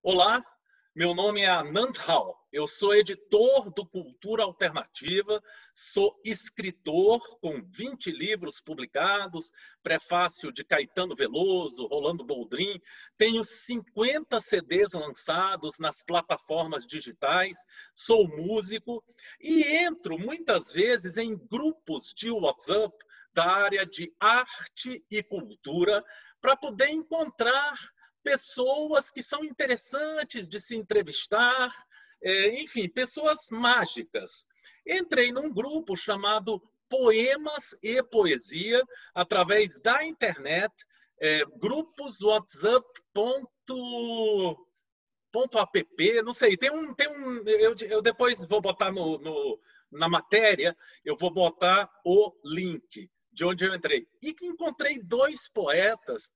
Olá, meu nome é Anand Rao. Eu sou editor do Cultura Alternativa, sou escritor com 20 livros publicados, prefácio de Caetano Veloso, Rolando Boldrin, tenho 50 CDs lançados nas plataformas digitais, sou músico e entro muitas vezes em grupos de WhatsApp da área de arte e cultura para poder encontrar pessoas que são interessantes de se entrevistar, enfim, pessoas mágicas. Entrei num grupo chamado Poemas e Poesia, através da internet, grupos whatsapp.app, não sei, eu depois vou botar na matéria, eu vou botar o link de onde eu entrei. E que encontrei dois poetas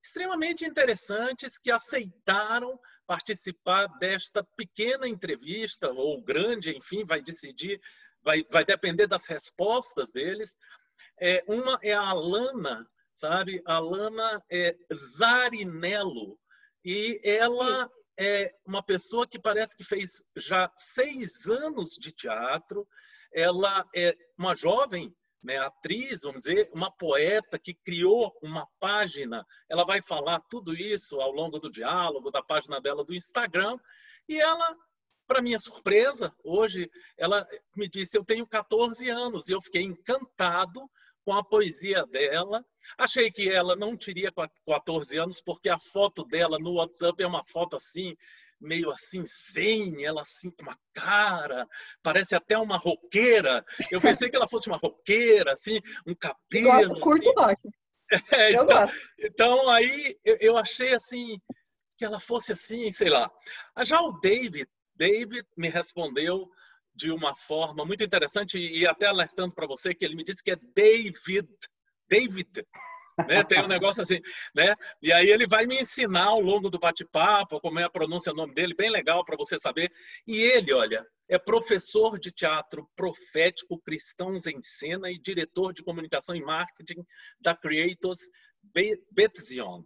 extremamente interessantes que aceitaram participar desta pequena entrevista, ou grande, enfim, vai decidir, vai depender das respostas deles. Uma é a Alana, sabe? A Alana Zarinello, e ela é uma pessoa que parece que fez já 6 anos de teatro. Ela é uma jovem, né, atriz, vamos dizer, uma poeta que criou uma página. Ela vai falar tudo isso ao longo do diálogo, da página dela do Instagram. E ela, para minha surpresa, hoje, ela me disse, eu tenho 14 anos, e eu fiquei encantado com a poesia dela. Achei que ela não teria 14 anos, porque a foto dela no WhatsApp é uma foto assim, meio assim, zen, ela assim com uma cara, parece até uma roqueira. Eu pensei que ela fosse uma roqueira, assim, um cabelo. Curto rock. Eu então, gosto. então, aí eu achei assim, que ela fosse assim, sei lá. Já o David me respondeu de uma forma muito interessante, e até alertando para você, que ele me disse que é David, né? Tem um negócio assim, né? E aí ele vai me ensinar ao longo do bate-papo como é a pronúncia do nome dele, bem legal para você saber. E ele, olha, é professor de teatro profético Cristãos em Cena e diretor de comunicação e marketing da Creators Betzion.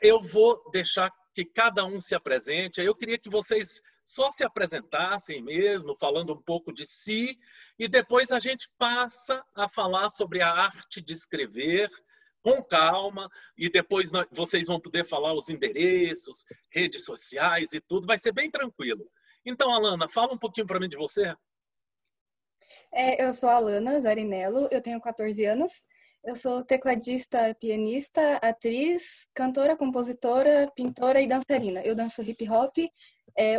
Eu vou deixar que cada um se apresente. Eu queria que vocês só se apresentassem mesmo, falando um pouco de si, e depois a gente passa a falar sobre a arte de escrever, com calma, e depois vocês vão poder falar os endereços, redes sociais e tudo, vai ser bem tranquilo. Então, Alana, fala um pouquinho para mim de você. Eu sou a Alana Zarinello, eu tenho 14 anos, eu sou tecladista, pianista, atriz, cantora, compositora, pintora e dançarina. Eu danço hip hop,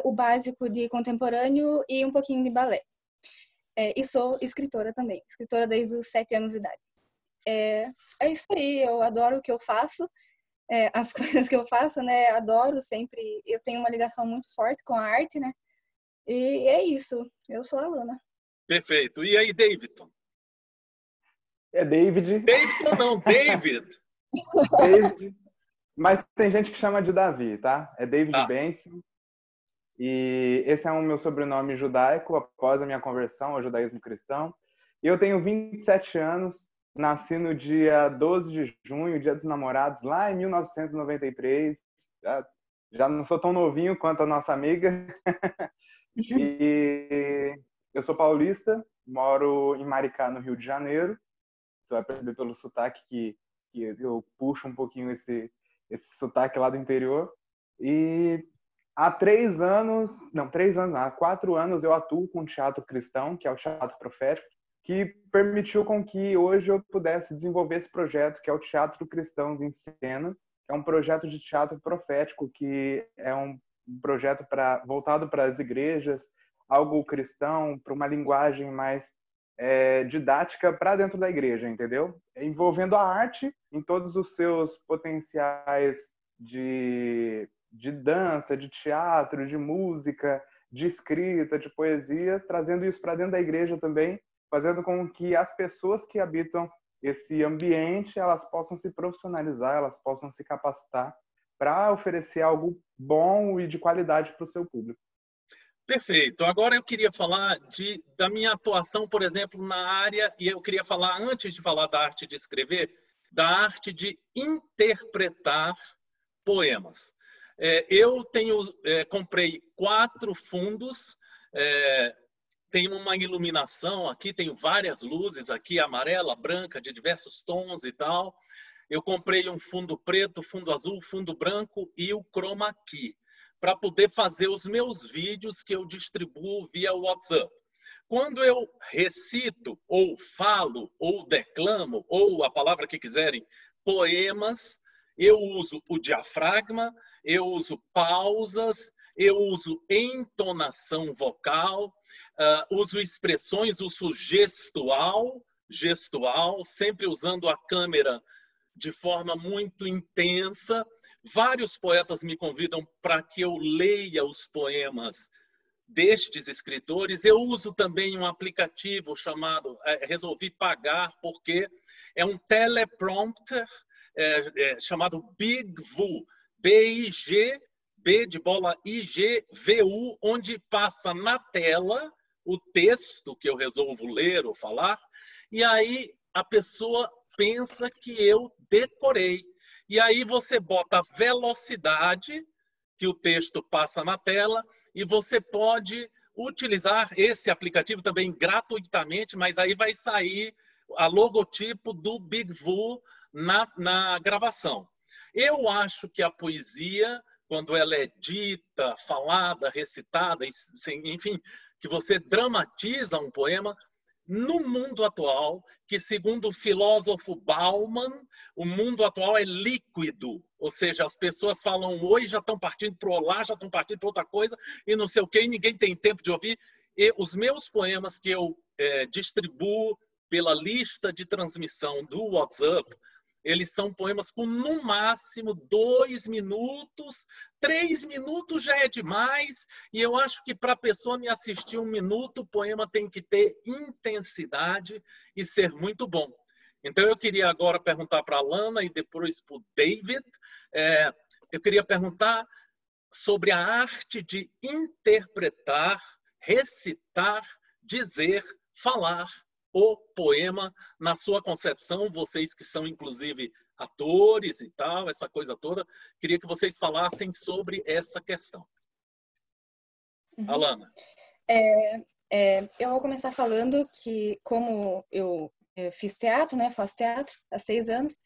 o básico de contemporâneo e um pouquinho de balé. E sou escritora também, escritora desde os 7 anos de idade. É isso aí, eu adoro o que eu faço, as coisas que eu faço, né? Adoro sempre, eu tenho uma ligação muito forte com a arte, né? E é isso, eu sou a Alana. Perfeito. E aí, Davidson? É David. Davidson não, David. David. Mas tem gente que chama de Davi, tá? É David Benson. E esse é o meu sobrenome judaico após a minha conversão ao judaísmo cristão. E eu tenho 27 anos, nasci no dia 12 de junho, dia dos namorados, lá em 1993. Já não sou tão novinho quanto a nossa amiga. E eu sou paulista, moro em Maricá, no Rio de Janeiro. Você vai perceber pelo sotaque que eu puxo um pouquinho esse sotaque lá do interior. E há 4 anos eu atuo com o teatro cristão, que é o teatro profético, que permitiu com que hoje eu pudesse desenvolver esse projeto, que é o Teatro Cristãos em Cena, que é um projeto de teatro profético, que é um projeto voltado para as igrejas, algo cristão, para uma linguagem mais didática para dentro da igreja, entendeu? Envolvendo a arte em todos os seus potenciais de dança, de teatro, de música, de escrita, de poesia, trazendo isso para dentro da igreja também, fazendo com que as pessoas que habitam esse ambiente, elas possam se profissionalizar, elas possam se capacitar para oferecer algo bom e de qualidade para o seu público. Perfeito. Agora eu queria falar da minha atuação, por exemplo, na área, e eu queria falar, antes de falar da arte de escrever, da arte de interpretar poemas. Eu comprei 4 fundos, tem uma iluminação aqui, tenho várias luzes aqui, amarela, branca, de diversos tons e tal. Eu comprei um fundo preto, fundo azul, fundo branco e o chroma key, para poder fazer os meus vídeos que eu distribuo via WhatsApp. Quando eu recito, ou falo, ou declamo, ou a palavra que quiserem, poemas, eu uso o diafragma, eu uso pausas, eu uso entonação vocal, uso expressões, uso gestual, sempre usando a câmera de forma muito intensa. Vários poetas me convidam para que eu leia os poemas destes escritores. Eu uso também um aplicativo chamado, resolvi pagar, porque é um teleprompter chamado BigVu, B-I-G, B de bola I-G-V-U, onde passa na tela o texto que eu resolvo ler ou falar, e aí a pessoa pensa que eu decorei. E aí você bota a velocidade que o texto passa na tela, e você pode utilizar esse aplicativo também gratuitamente, mas aí vai sair a logotipo do BigVu na gravação. Eu acho que a poesia, quando ela é dita, falada, recitada, enfim, que você dramatiza um poema, no mundo atual, que segundo o filósofo Bauman, o mundo atual é líquido, ou seja, as pessoas falam oi, já estão partindo para o olá, já estão partindo para outra coisa, e não sei o quê, e ninguém tem tempo de ouvir. E os meus poemas que eu distribuo pela lista de transmissão do WhatsApp, eles são poemas com, no máximo, 2 minutos, 3 minutos já é demais. E eu acho que para a pessoa me assistir 1 minuto, o poema tem que ter intensidade e ser muito bom. Então, eu queria agora perguntar para a Alana e depois para o David. Eu queria perguntar sobre a arte de interpretar, recitar, dizer, falar o poema na sua concepção, vocês que são inclusive atores e tal, essa coisa toda, queria que vocês falassem sobre essa questão. Alana. Eu vou começar falando que, como eu fiz teatro, né, faço teatro há 6 anos,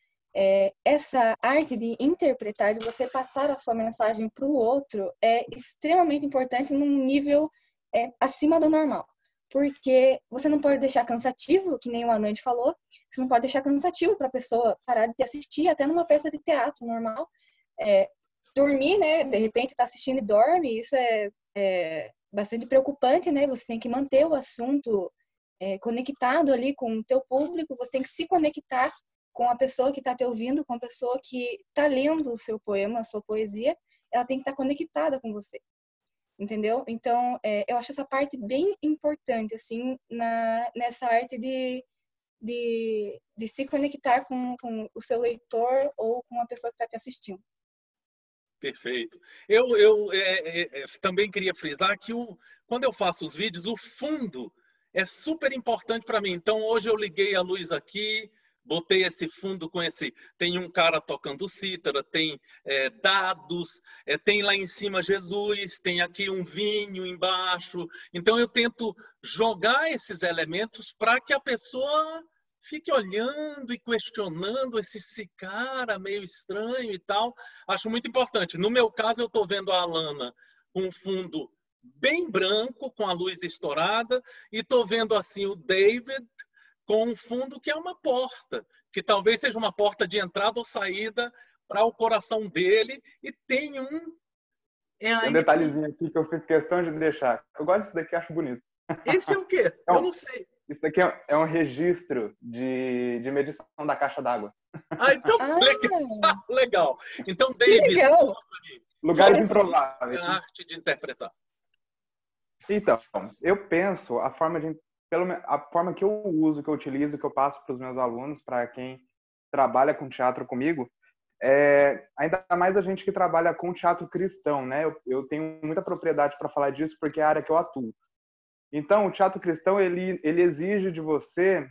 essa arte de interpretar, de você passar a sua mensagem para o outro, é extremamente importante num nível acima do normal. Porque você não pode deixar cansativo, que nem o Anand falou, você não pode deixar cansativo para a pessoa parar de te assistir, até numa peça de teatro normal. Dormir, né? De repente está assistindo e dorme, isso é bastante preocupante, né? Você tem que manter o assunto conectado ali com o teu público, você tem que se conectar com a pessoa que está te ouvindo, com a pessoa que está lendo o seu poema, a sua poesia, ela tem que estar conectada com você. Entendeu? Então, eu acho essa parte bem importante, assim, nessa arte de se conectar com o seu leitor ou com a pessoa que está te assistindo. Perfeito. Eu também queria frisar que quando eu faço os vídeos, o fundo é super importante para mim. Então, hoje eu liguei a luz aqui, botei esse fundo com tem um cara tocando cítara, tem dados, tem lá em cima Jesus, tem aqui um vinho embaixo. Então eu tento jogar esses elementos para que a pessoa fique olhando e questionando esse cara meio estranho e tal. Acho muito importante. No meu caso, eu estou vendo a Alana com um fundo bem branco, com a luz estourada, e estou vendo assim o David com um fundo que é uma porta, que talvez seja uma porta de entrada ou saída para o coração dele, e tem um... Tem um detalhezinho aqui que eu fiz questão de deixar. Eu gosto disso daqui, acho bonito. Esse é o quê? Eu não sei. Isso daqui é um registro de medição da caixa d'água. Então, legal. Então, David, legal. Lugares improváveis. A arte de interpretar. Então, eu penso a forma que eu uso, que eu utilizo, que eu passo para os meus alunos, para quem trabalha com teatro comigo, ainda mais a gente que trabalha com teatro cristão, né? Eu tenho muita propriedade para falar disso porque é a área que eu atuo. Então, o teatro cristão, ele exige de você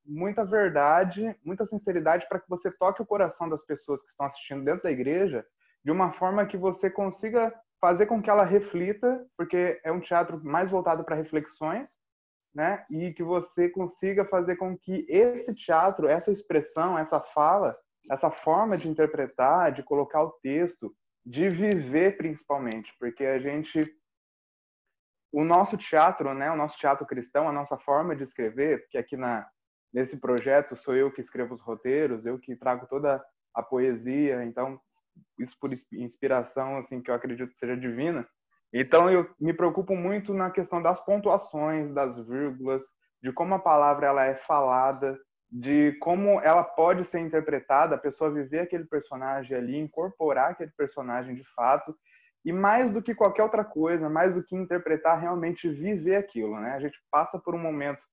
muita verdade, muita sinceridade para que você toque o coração das pessoas que estão assistindo dentro da igreja de uma forma que você consiga fazer com que ela reflita, porque é um teatro mais voltado para reflexões, né? E que você consiga fazer com que esse teatro, essa expressão, essa fala, essa forma de interpretar, de colocar o texto, de viver principalmente, porque o nosso teatro, né, o nosso teatro cristão, a nossa forma de escrever, porque aqui nesse projeto sou eu que escrevo os roteiros, eu que trago toda a poesia, então isso por inspiração assim que eu acredito que seja divina. Então eu me preocupo muito na questão das pontuações, das vírgulas, de como a palavra ela é falada, de como ela pode ser interpretada, a pessoa viver aquele personagem ali, incorporar aquele personagem de fato, e mais do que qualquer outra coisa, mais do que interpretar, realmente viver aquilo, né? A gente passa por um momento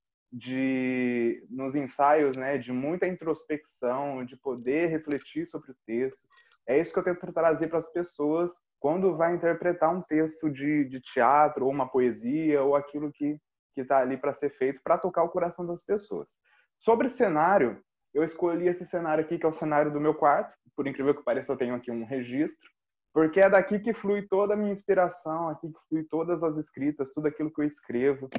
nos ensaios, né, de muita introspecção, de poder refletir sobre o texto. É isso que eu tento trazer para as pessoas quando vai interpretar um texto de teatro, ou uma poesia, ou aquilo que está ali para ser feito, para tocar o coração das pessoas. Sobre cenário, eu escolhi esse cenário aqui, que é o cenário do meu quarto. Por incrível que pareça, eu tenho aqui um registro, porque é daqui que flui toda a minha inspiração, aqui que flui todas as escritas, tudo aquilo que eu escrevo,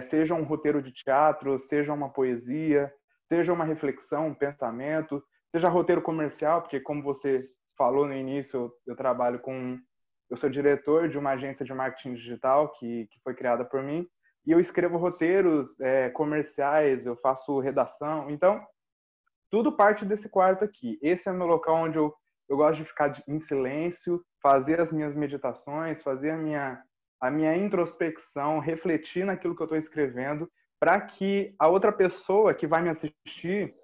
seja um roteiro de teatro, seja uma poesia, seja uma reflexão, um pensamento, seja roteiro comercial, porque como você falou no início, eu sou diretor de uma agência de marketing digital que foi criada por mim, e eu escrevo roteiros comerciais, eu faço redação, então tudo parte desse quarto aqui. Esse é o meu local onde eu gosto de ficar em silêncio, fazer as minhas meditações, fazer a minha introspecção, refletir naquilo que eu estou escrevendo, para que a outra pessoa que vai me assistir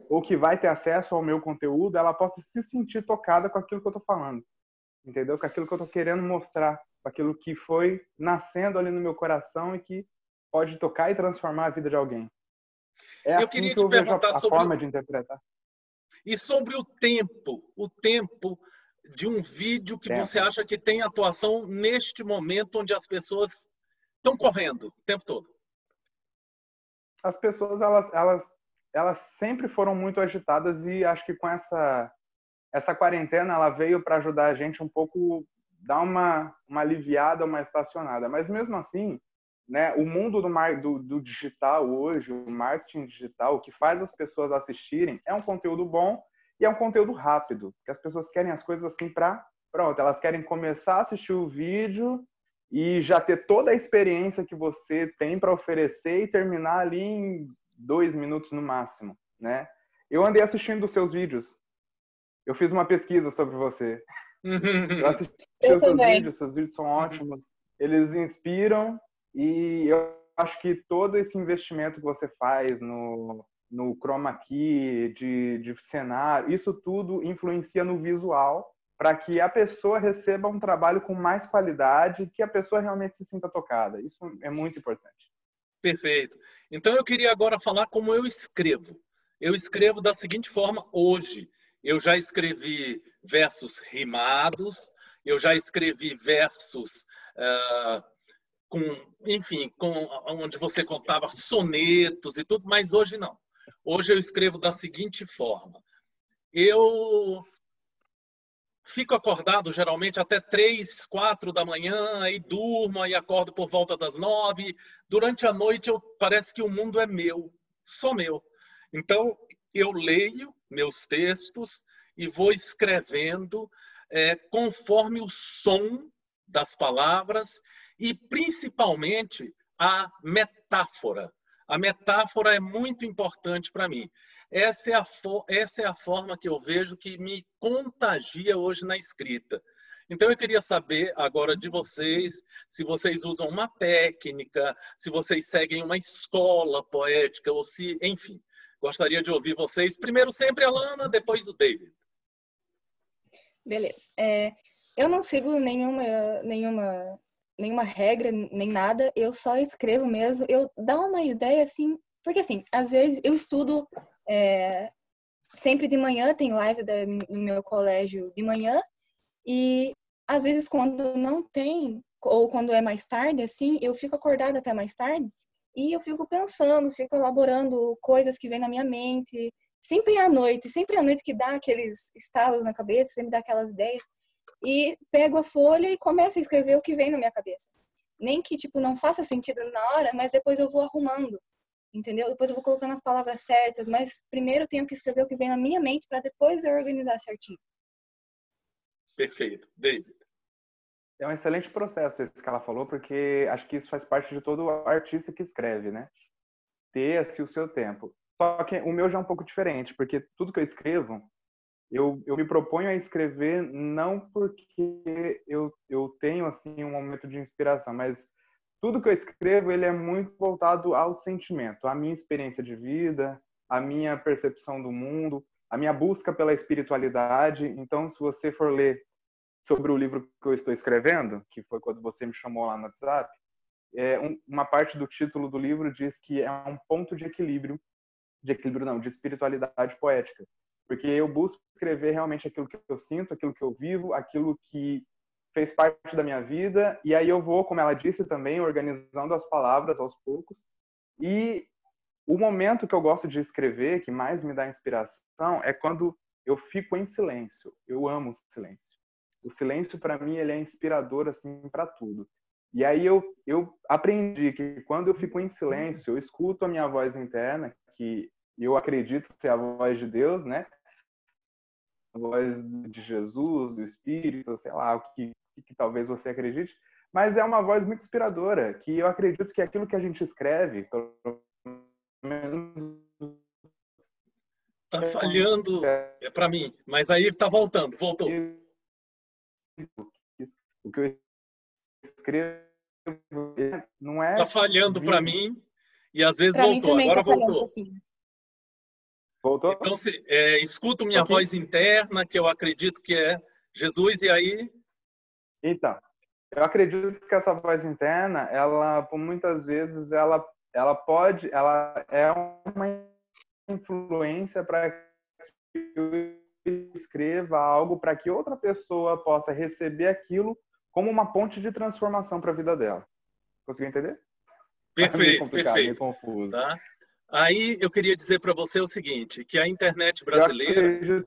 ou que vai ter acesso ao meu conteúdo, ela possa se sentir tocada com aquilo que eu estou falando, entendeu? Com aquilo que eu estou querendo mostrar, com aquilo que foi nascendo ali no meu coração e que pode tocar e transformar a vida de alguém. É Eu assim queria que te eu vejo perguntar a sobre forma de interpretar. E sobre o tempo de um vídeo que você acha que tem atuação neste momento onde as pessoas estão correndo o tempo todo. As pessoas, elas sempre foram muito agitadas e acho que com essa quarentena ela veio para ajudar a gente um pouco, dar uma aliviada, uma estacionada. Mas mesmo assim, né, o mundo do digital hoje, o marketing digital, o que faz as pessoas assistirem é um conteúdo bom e é um conteúdo rápido, porque as pessoas querem as coisas assim pronto, elas querem começar a assistir o vídeo e já ter toda a experiência que você tem para oferecer e terminar ali em 2 minutos no máximo, né? Eu andei assistindo os seus vídeos. Eu fiz uma pesquisa sobre você. Eu assisti os seus vídeos são ótimos. Eles inspiram e eu acho que todo esse investimento que você faz no chroma key, de cenário, isso tudo influencia no visual para que a pessoa receba um trabalho com mais qualidade, que a pessoa realmente se sinta tocada. Isso é muito importante. Perfeito. Então eu queria agora falar como eu escrevo. Eu escrevo da seguinte forma hoje. Eu já escrevi versos rimados, eu já escrevi versos onde você contava sonetos e tudo, mas hoje não. Hoje eu escrevo da seguinte forma. Eu fico acordado geralmente até 3, 4 da manhã, aí durmo, aí acordo por volta das 9. Durante a noite parece que o mundo é meu, só meu. Então eu leio meus textos e vou escrevendo conforme o som das palavras e principalmente a metáfora. A metáfora é muito importante para mim. Essa é a forma que eu vejo que me contagia hoje na escrita. Então, eu queria saber agora de vocês, se vocês usam uma técnica, se vocês seguem uma escola poética, ou se, enfim, gostaria de ouvir vocês. Primeiro sempre a Lana, depois o David. Beleza. Eu não sigo nenhuma regra, nem nada. Eu só escrevo mesmo. Eu dou uma ideia, assim... Porque, assim, às vezes eu estudo... sempre de manhã, tem live no meu colégio de manhã, e às vezes quando não tem, ou quando é mais tarde, assim, eu fico acordada até mais tarde, e eu fico pensando, fico elaborando coisas que vêm na minha mente, sempre à noite que dá aqueles estalos na cabeça, sempre dá aquelas ideias. E pego a folha e começo a escrever o que vem na minha cabeça. Nem que, tipo, não faça sentido na hora, mas depois eu vou arrumando, entendeu? Depois eu vou colocando as palavras certas, mas primeiro eu tenho que escrever o que vem na minha mente para depois eu organizar certinho. Perfeito. David. É um excelente processo esse que ela falou, porque acho que isso faz parte de todo artista que escreve, né? Ter assim, o seu tempo. Só que o meu já é um pouco diferente, porque tudo que eu escrevo, eu me proponho a escrever não porque eu tenho assim um momento de inspiração, mas tudo que eu escrevo ele é muito voltado ao sentimento, à minha experiência de vida, à minha percepção do mundo, à minha busca pela espiritualidade. Então, se você for ler sobre o livro que eu estou escrevendo, que foi quando você me chamou lá no WhatsApp, uma parte do título do livro diz que é um ponto de equilíbrio não, de espiritualidade poética. Porque eu busco escrever realmente aquilo que eu sinto, aquilo que eu vivo, aquilo que fez parte da minha vida, e aí eu vou, como ela disse também, organizando as palavras aos poucos. E o momento que eu gosto de escrever, que mais me dá inspiração, é quando eu fico em silêncio. Eu amo o silêncio. O silêncio, para mim, ele é inspirador assim para tudo. E aí eu aprendi que quando eu fico em silêncio, eu escuto a minha voz interna, que eu acredito ser a voz de Deus, né? A voz de Jesus, do Espírito, sei lá, o que talvez você acredite. Mas é uma voz muito inspiradora, que eu acredito que aquilo que a gente escreve, pelo menos... Tá falhando para mim, mas aí tá voltando, voltou. O que eu escrevo não é... Tá falhando para mim e às vezes Pra voltou, mim também agora tá falhando um voltou. pouquinho. Voltou? Então, escuto minha voz interna, que eu acredito que é Jesus, e aí... Então, eu acredito que essa voz interna, ela, por muitas vezes, ela é uma influência para que eu escreva algo para que outra pessoa possa receber aquilo como uma ponte de transformação para a vida dela. Conseguiu entender? Perfeito, meio complicado, perfeito. meio confuso. Tá? Aí eu queria dizer para você o seguinte, que a internet brasileira...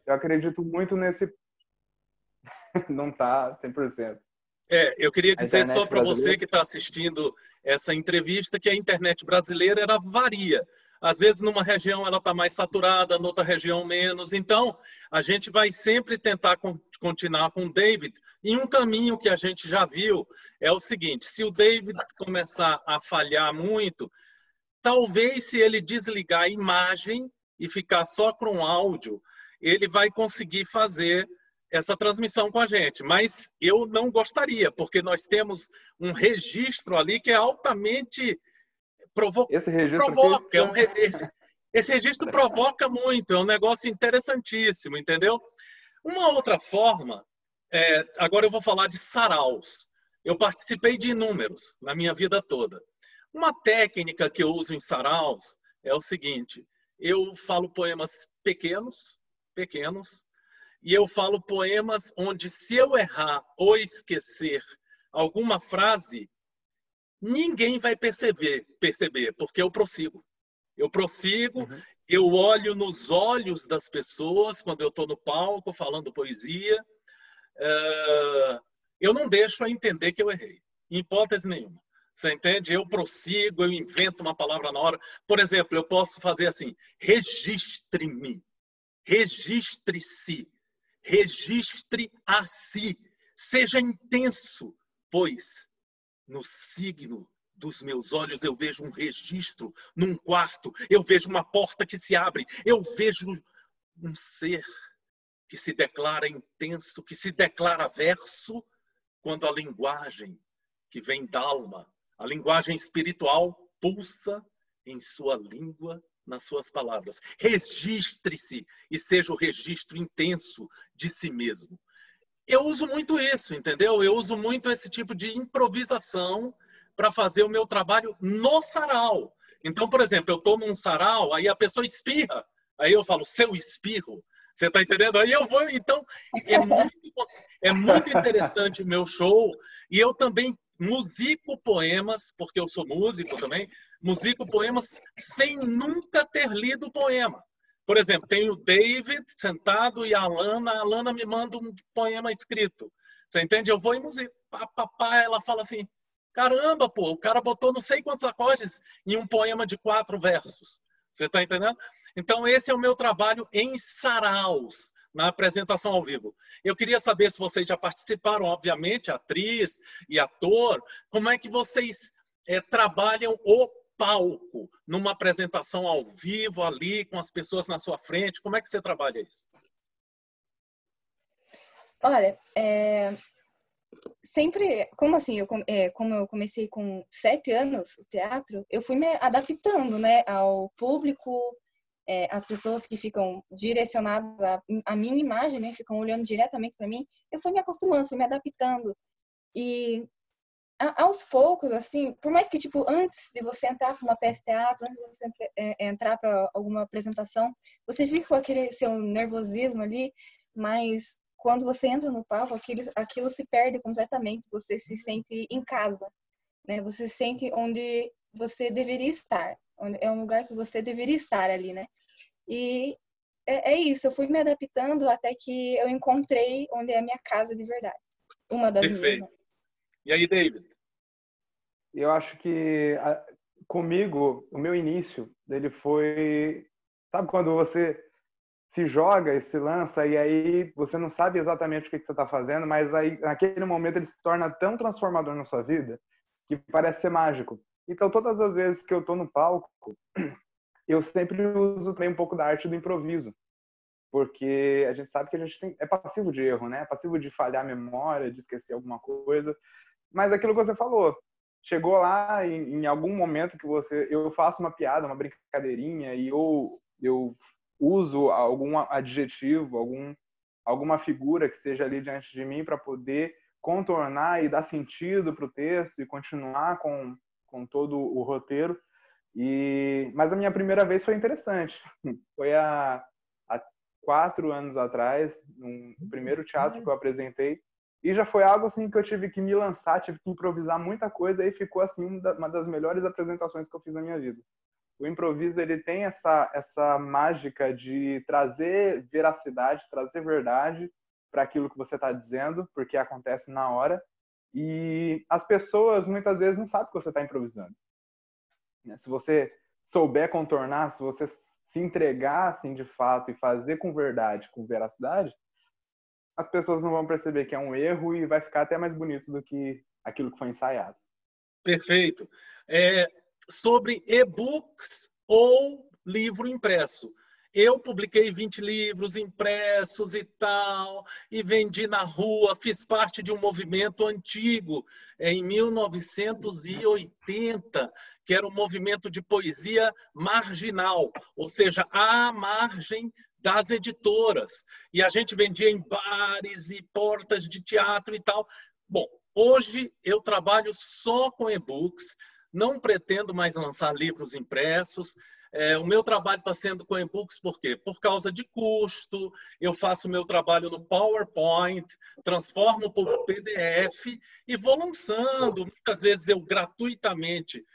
Eu acredito muito nesse... Não está 100%. Eu queria dizer só para você que está assistindo essa entrevista que a internet brasileira ela varia. Às vezes, numa região ela está mais saturada, noutra região menos. Então, a gente vai sempre tentar continuar com o David. E um caminho que a gente já viu é o seguinte, se o David começar a falhar muito, talvez se ele desligar a imagem e ficar só com áudio, ele vai conseguir fazer essa transmissão com a gente. Mas eu não gostaria, porque nós temos um registro ali que é altamente Esse registro provoca. Esse registro provoca muito, é um negócio interessantíssimo, entendeu? Uma outra forma, agora eu vou falar de saraus. Eu participei de inúmeros na minha vida toda. Uma técnica que eu uso em saraus é o seguinte, eu falo poemas pequenos, e eu falo poemas onde se eu errar ou esquecer alguma frase, ninguém vai perceber, porque eu prossigo. Eu olho nos olhos das pessoas quando eu estou no palco falando poesia. Eu não deixo a entender que eu errei, em hipótese nenhuma. Você entende? Eu prossigo, eu invento uma palavra na hora. Por exemplo, eu posso fazer assim, registre-me, registre-se, registre a si, seja intenso, pois no signo dos meus olhos eu vejo um registro num quarto, eu vejo uma porta que se abre, eu vejo um ser que se declara intenso, que se declara verso, quando a linguagem que vem da alma, a linguagem espiritual, pulsa em sua língua, nas suas palavras. Registre-se e seja o registro intenso de si mesmo. Eu uso muito isso, entendeu? Eu uso muito esse tipo de improvisação para fazer o meu trabalho no sarau. Então, por exemplo, eu estou num sarau, aí a pessoa espirra, aí eu falo, seu espirro. Você está entendendo? Aí eu vou, então, é muito interessante o meu show. E eu também musico poemas, porque eu sou músico também, musico poemas sem nunca ter lido o poema. Por exemplo, tem o David sentado e a Alana me manda um poema escrito. Você entende? Eu vou em música. Papá, ela fala assim, caramba, pô, o cara botou não sei quantos acordes em um poema de 4 versos. Você está entendendo? Então, esse é o meu trabalho em saraus, na apresentação ao vivo. Eu queria saber se vocês já participaram, obviamente, atriz e ator, como é que vocês trabalham o palco, numa apresentação ao vivo, ali, com as pessoas na sua frente? Como é que você trabalha isso? Olha, sempre, como assim, como eu comecei com 7 anos o teatro, eu fui me adaptando, né, ao público, as pessoas que ficam direcionadas à minha imagem, né, ficam olhando diretamente para mim, eu fui me acostumando, fui me adaptando. E aos poucos, assim, por mais que, tipo, antes de você entrar para uma peça de teatro, antes de você entrar para alguma apresentação, você fica com aquele seu nervosismo ali, mas quando você entra no palco, aquilo se perde completamente, você se sente em casa, né? Você se sente onde você deveria estar, é um lugar que você deveria estar ali, né? E é isso, eu fui me adaptando até que eu encontrei onde é a minha casa de verdade. Uma das minhas, Perfeito. né? E aí, David? Eu acho que comigo, o meu início dele foi... Sabe quando você se joga e se lança e aí você não sabe exatamente o que você está fazendo, mas aí naquele momento ele se torna tão transformador na sua vida que parece ser mágico. Então, todas as vezes que eu estou no palco, eu sempre uso também um pouco da arte do improviso, porque a gente sabe que a gente é passivo de erro, né? É passivo de falhar a memória, de esquecer alguma coisa. Mas aquilo que você falou, chegou lá em algum momento que eu faço uma piada, uma brincadeirinha e eu uso algum adjetivo, alguma figura que seja ali diante de mim para poder contornar e dar sentido para o texto e continuar com todo o roteiro. Mas a minha primeira vez foi interessante. Foi há 4 anos atrás, no primeiro teatro que eu apresentei. E já foi algo assim que eu tive que me lançar, tive que improvisar muita coisa e ficou assim uma das melhores apresentações que eu fiz na minha vida. O improviso ele tem essa mágica de trazer veracidade, trazer verdade para aquilo que você está dizendo, porque acontece na hora. E as pessoas muitas vezes não sabem que você está improvisando. Se você souber contornar, se você se entregar assim de fato e fazer com verdade, com veracidade, as pessoas não vão perceber que é um erro e vai ficar até mais bonito do que aquilo que foi ensaiado. Perfeito. Sobre e-books ou livro impresso. Eu publiquei 20 livros impressos e tal, e vendi na rua, fiz parte de um movimento antigo, em 1980, que era um movimento de poesia marginal, ou seja, à margem das editoras. E a gente vendia em bares e portas de teatro e tal. Bom, hoje eu trabalho só com e-books, não pretendo mais lançar livros impressos. O meu trabalho está sendo com e-books por quê? Por causa de custo, eu faço o meu trabalho no PowerPoint, transformo para o PDF e vou lançando. Muitas vezes eu gratuitamente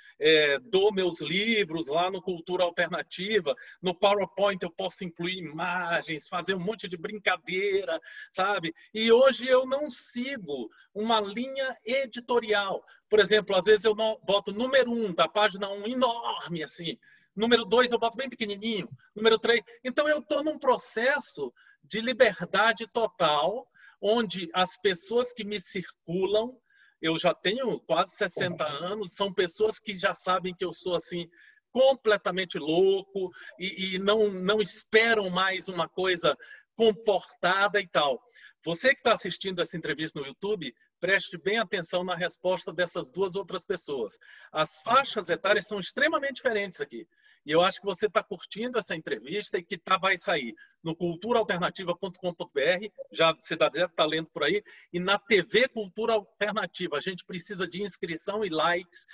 dou meus livros lá no Cultura Alternativa. No PowerPoint eu posso incluir imagens, fazer um monte de brincadeira, sabe? E hoje eu não sigo uma linha editorial. Por exemplo, às vezes eu boto número 1 da página 1 enorme, assim. Número 2 eu boto bem pequenininho. Número 3. Então eu estou num processo de liberdade total, onde as pessoas que me circulam, eu já tenho quase 60 anos, são pessoas que já sabem que eu sou assim completamente louco e não esperam mais uma coisa comportada e tal. Você que está assistindo essa entrevista no YouTube, preste bem atenção na resposta dessas duas outras pessoas. As faixas etárias são extremamente diferentes aqui. E eu acho que você está curtindo essa entrevista e que vai sair no culturaalternativa.com.br, já você deve estar lendo por aí, e na TV Cultura Alternativa. A gente precisa de inscrição e likes,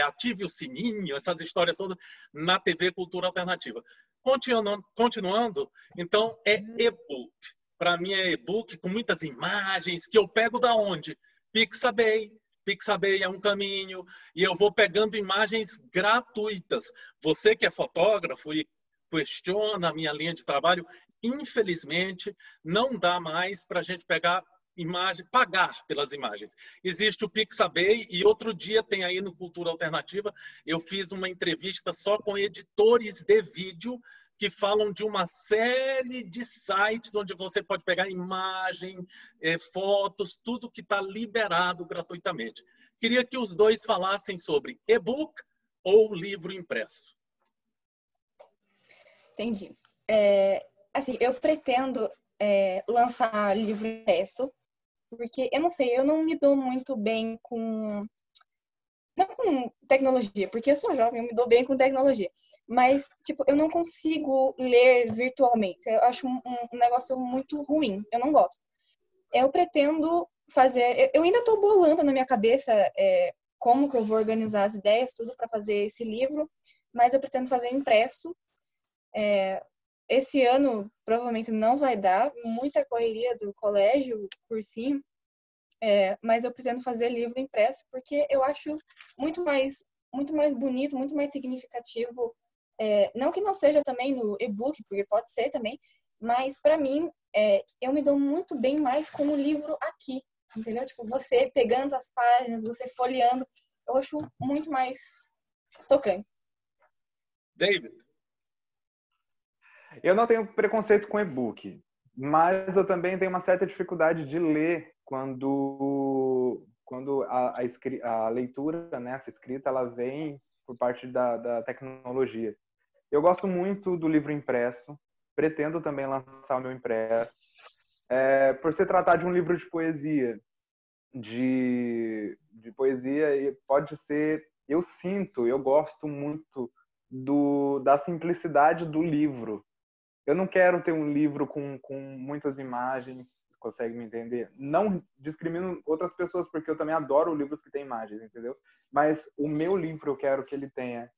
ative o sininho, essas histórias todas, na TV Cultura Alternativa. Continuando, então, é e-book. Para mim é e-book com muitas imagens, que eu pego da onde? Pixabay, Pixabay é um caminho, e eu vou pegando imagens gratuitas. Você que é fotógrafo e questiona a minha linha de trabalho, infelizmente, não dá mais para a gente pegar imagem, pagar pelas imagens. Existe o Pixabay e outro dia tem aí no Cultura Alternativa, eu fiz uma entrevista só com editores de vídeo que falam de uma série de sites onde você pode pegar imagem, fotos, tudo que está liberado gratuitamente. Queria que os dois falassem sobre e-book ou livro impresso. Entendi. Assim, eu pretendo lançar livro impresso, porque eu não sei, eu não me dou muito bem com... Não com tecnologia, porque eu sou jovem, eu me dou bem com tecnologia. Mas, tipo, eu não consigo ler virtualmente. Eu acho um negócio muito ruim. Eu não gosto. Eu pretendo fazer... Eu ainda estou bolando na minha cabeça como que eu vou organizar as ideias, tudo para fazer esse livro. Mas eu pretendo fazer impresso. Esse ano, provavelmente, não vai dar. Muita correria do colégio, cursinho. Mas eu pretendo fazer livro impresso porque eu acho muito mais bonito, muito mais significativo. Não que não seja também no e-book, porque pode ser também, mas para mim, eu me dou muito bem mais com o livro aqui, entendeu? Tipo, você pegando as páginas, você folheando, eu acho muito mais tocante. David? Eu não tenho preconceito com e-book, mas eu também tenho uma certa dificuldade de ler quando a leitura, né, essa escrita, ela vem por parte da tecnologia. Eu gosto muito do livro impresso, pretendo também lançar o meu impresso. Por se tratar de um livro de poesia, poesia, pode ser... Eu gosto muito da simplicidade do livro. Eu não quero ter um livro com muitas imagens, consegue me entender? Não discrimino outras pessoas, porque eu também adoro livros que têm imagens, entendeu? Mas o meu livro, eu quero que ele tenha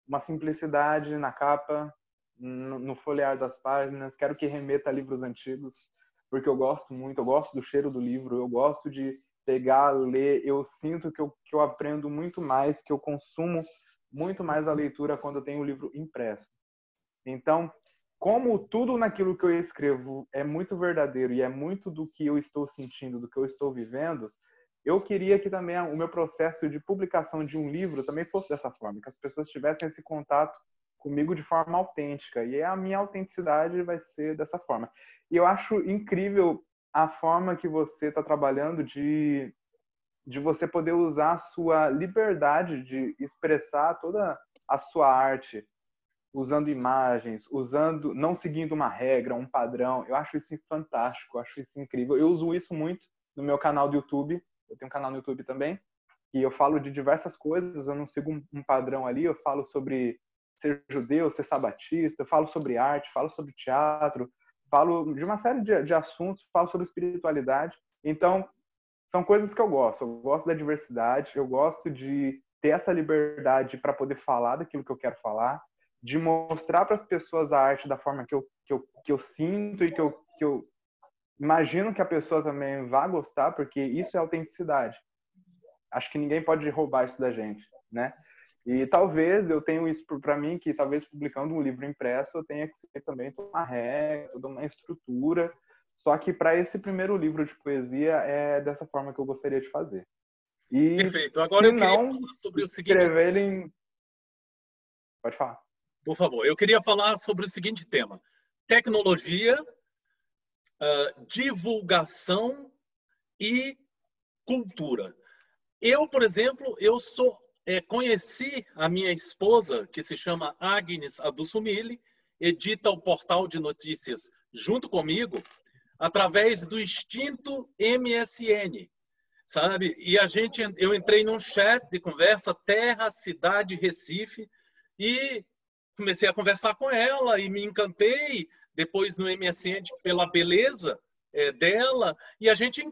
uma simplicidade na capa, no folhear das páginas, quero que remeta a livros antigos, porque eu gosto muito, eu gosto do cheiro do livro, eu gosto de pegar, ler, eu sinto que eu aprendo muito mais, que eu consumo muito mais a leitura quando eu tenho o livro impresso. Então, como tudo naquilo que eu escrevo é muito verdadeiro e é muito do que eu estou sentindo, do que eu estou vivendo, eu queria que também o meu processo de publicação de um livro também fosse dessa forma, que as pessoas tivessem esse contato comigo de forma autêntica. E a minha autenticidade vai ser dessa forma. E eu acho incrível a forma que você está trabalhando de você poder usar a sua liberdade de expressar toda a sua arte, usando imagens, não seguindo uma regra, um padrão. Eu acho isso fantástico, eu acho isso incrível. Eu uso isso muito no meu canal do YouTube. Eu tenho um canal no YouTube também, e eu falo de diversas coisas, eu não sigo um padrão ali, eu falo sobre ser judeu, ser sabatista, eu falo sobre arte, falo sobre teatro, falo de uma série de assuntos, falo sobre espiritualidade. Então, são coisas que eu gosto da diversidade, eu gosto de ter essa liberdade para poder falar daquilo que eu quero falar, de mostrar para as pessoas a arte da forma que eu sinto e que eu imagino que a pessoa também vá gostar, porque isso é autenticidade. Acho que ninguém pode roubar isso da gente, né? E talvez eu tenha isso para mim, que talvez publicando um livro impresso eu tenha que ser também toda uma regra, toda uma estrutura. Só que para esse primeiro livro de poesia é dessa forma que eu gostaria de fazer. E perfeito. Agora eu queria falar sobre o seguinte... Pode falar. Por favor, eu queria falar sobre o seguinte tema: tecnologia, divulgação e cultura. Eu, por exemplo, conheci a minha esposa, que se chama Agnes Adussumili, edita o portal de notícias junto comigo, através do extinto MSN, sabe? E eu entrei num chat de conversa Terra, Cidade, Recife, e comecei a conversar com ela e me encantei depois no MSN pela beleza dela, e a gente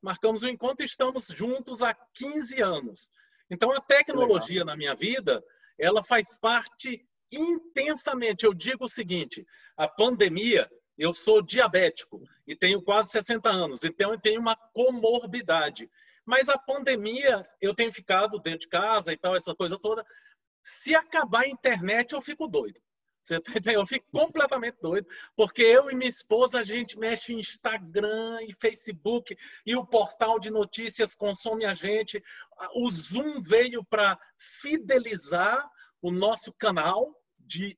marcamos um encontro e estamos juntos há 15 anos. Então a tecnologia na minha vida, ela faz parte intensamente. Eu digo o seguinte: a pandemia, eu sou diabético e tenho quase 60 anos, então eu tenho uma comorbidade. Mas a pandemia, eu tenho ficado dentro de casa e tal, essa coisa toda. Se acabar a internet, eu fico doido. Eu fico completamente doido, porque eu e minha esposa, a gente mexe em Instagram e Facebook, e o portal de notícias consome a gente. O Zoom veio para fidelizar o nosso canal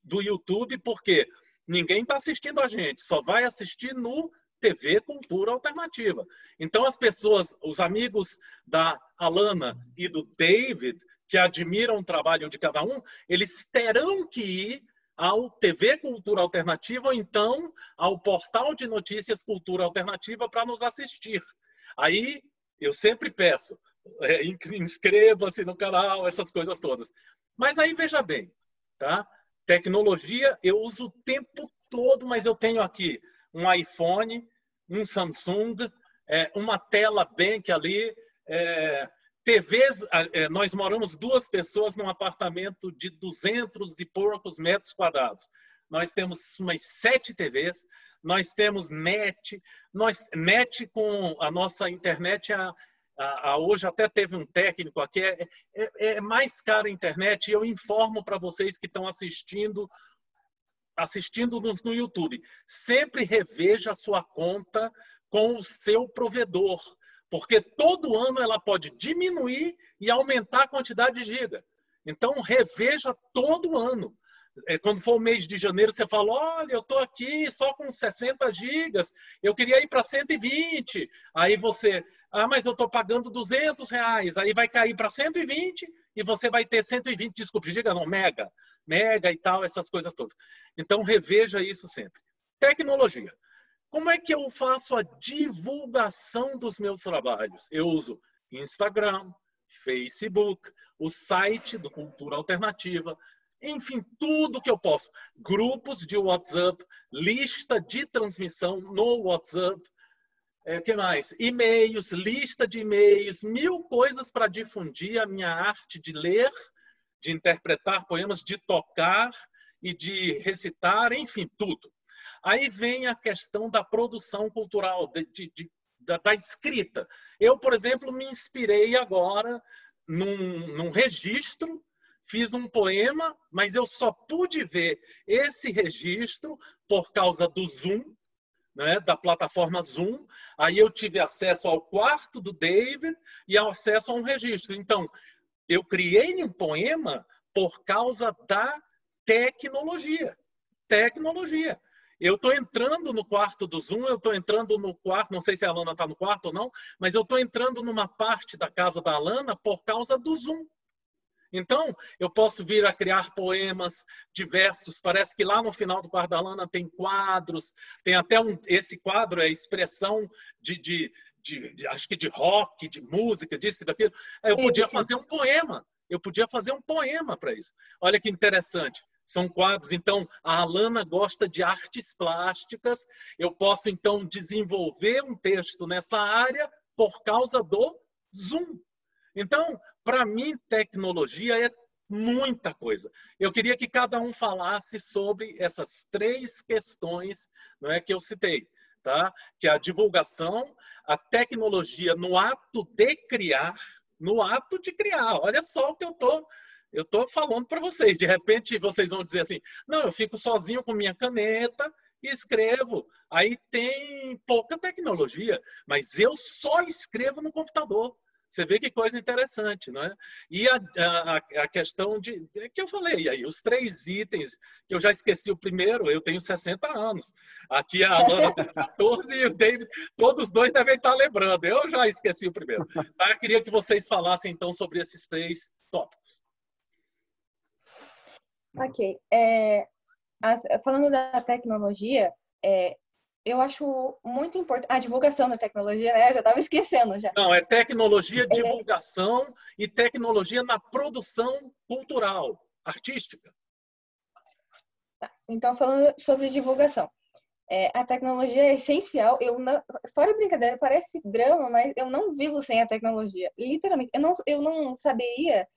do YouTube, porque ninguém está assistindo a gente, só vai assistir no TV Cultura Alternativa. Então, as pessoas, os amigos da Alana e do David, que admiram o trabalho de cada um, eles terão que ir ao TV Cultura Alternativa ou então ao portal de notícias Cultura Alternativa para nos assistir. Aí eu sempre peço, inscreva-se no canal, essas coisas todas. Mas aí veja bem, tá? Tecnologia eu uso o tempo todo, mas eu tenho aqui um iPhone, um Samsung, uma tela Bank ali, TVs, nós moramos 2 pessoas num apartamento de 200 e poucos metros quadrados. Nós temos umas 7 TVs, nós temos net com a nossa internet, hoje até teve um técnico aqui, é mais cara a internet, e eu informo para vocês que estão assistindo-nos no YouTube. Sempre reveja a sua conta com o seu provedor, porque todo ano ela pode diminuir e aumentar a quantidade de giga. Então, reveja todo ano. Quando for o mês de janeiro, você fala, olha, eu estou aqui só com 60 gigas, eu queria ir para 120. Aí você, mas eu estou pagando R$200. Aí vai cair para 120 e você vai ter 120, desculpe, giga não, mega e tal, essas coisas todas. Então, reveja isso sempre. Tecnologia. Como é que eu faço a divulgação dos meus trabalhos? Eu uso Instagram, Facebook, o site do Cultura Alternativa, enfim, tudo que eu posso. Grupos de WhatsApp, lista de transmissão no WhatsApp, que mais? E-mails, lista de e-mails, 1000 coisas para difundir a minha arte de ler, de interpretar poemas, de tocar e de recitar, enfim, tudo. Aí vem a questão da produção cultural, da escrita. Eu, por exemplo, me inspirei agora num registro, fiz um poema, mas eu só pude ver esse registro por causa do Zoom, né, da plataforma Zoom. Aí eu tive acesso ao quarto do David e acesso a um registro. Então, eu criei um poema por causa da tecnologia. Tecnologia. Eu estou entrando no quarto do Zoom, eu estou entrando no quarto, não sei se a Alana está no quarto ou não, mas eu estou entrando numa parte da casa da Alana por causa do Zoom. Então, eu posso vir a criar poemas diversos. Parece que lá no final do quarto da Alana tem quadros, tem até esse quadro é expressão acho que de rock, de música, disso e daquilo. Eu podia fazer um poema. Eu podia fazer um poema para isso. Olha que interessante. São quadros. Então, a Alana gosta de artes plásticas. Eu posso, então, desenvolver um texto nessa área por causa do Zoom. Então, para mim, tecnologia é muita coisa. Eu queria que cada um falasse sobre essas 3 questões, não é, que eu citei, tá? Que é a divulgação, a tecnologia no ato de criar, no ato de criar. Olha só o que eu tô falando para vocês. De repente, vocês vão dizer assim, não, eu fico sozinho com minha caneta e escrevo. Aí tem pouca tecnologia, mas eu só escrevo no computador. Você vê que coisa interessante, não é? E a questão que eu falei aí, os 3 itens, que eu já esqueci o primeiro, eu tenho 60 anos. Aqui a Alana tem 14 e o David, todos os 2 devem estar lembrando. Eu já esqueci o primeiro. Eu queria que vocês falassem, então, sobre esses 3 tópicos. Ok. Falando da tecnologia, eu acho muito importante a divulgação da tecnologia, né? Eu já estava esquecendo já. Não, é tecnologia, divulgação e tecnologia na produção cultural, artística. Então, falando sobre divulgação. A tecnologia é essencial. Fora brincadeira, parece drama, mas eu não vivo sem a tecnologia. Literalmente, eu não saberia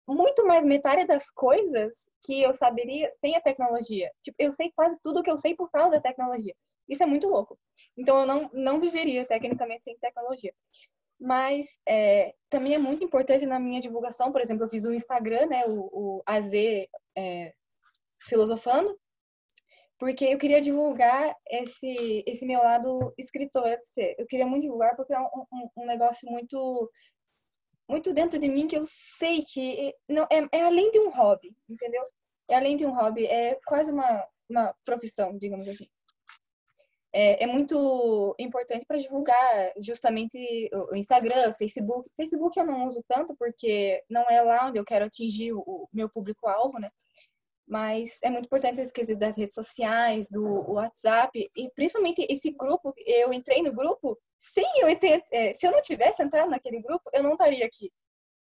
muito mais metade das coisas que eu saberia sem a tecnologia. Tipo, eu sei quase tudo que eu sei por causa da tecnologia. Isso é muito louco. Então, eu não viveria tecnicamente sem tecnologia. Mas também é muito importante na minha divulgação. Por exemplo, eu fiz o Instagram, né, o AZ Filosofando, porque eu queria divulgar esse meu lado escritora. Eu queria muito divulgar porque é um negócio muito dentro de mim, que eu sei que não é além de um hobby, entendeu? É além de um hobby, é quase uma profissão, digamos assim. É muito importante para divulgar justamente o Instagram, Facebook. Facebook eu não uso tanto porque não é lá onde eu quero atingir o meu público-alvo, né? Mas é muito importante esse quesito das redes sociais, do WhatsApp, e principalmente esse grupo. Eu entrei no grupo sem se eu não tivesse entrado naquele grupo, eu não estaria aqui.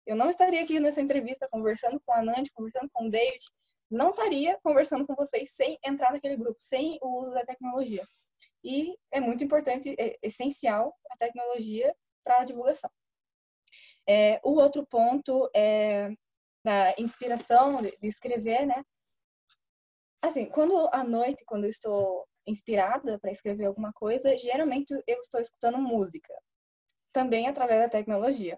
Eu não estaria aqui nessa entrevista conversando com a Nandi, conversando com o David. Não estaria conversando com vocês sem entrar naquele grupo, sem o uso da tecnologia. E é muito importante, é essencial a tecnologia para a divulgação. O outro ponto é da inspiração de escrever, né? Assim, à noite, quando eu estou inspirada para escrever alguma coisa, geralmente eu estou escutando música, também através da tecnologia.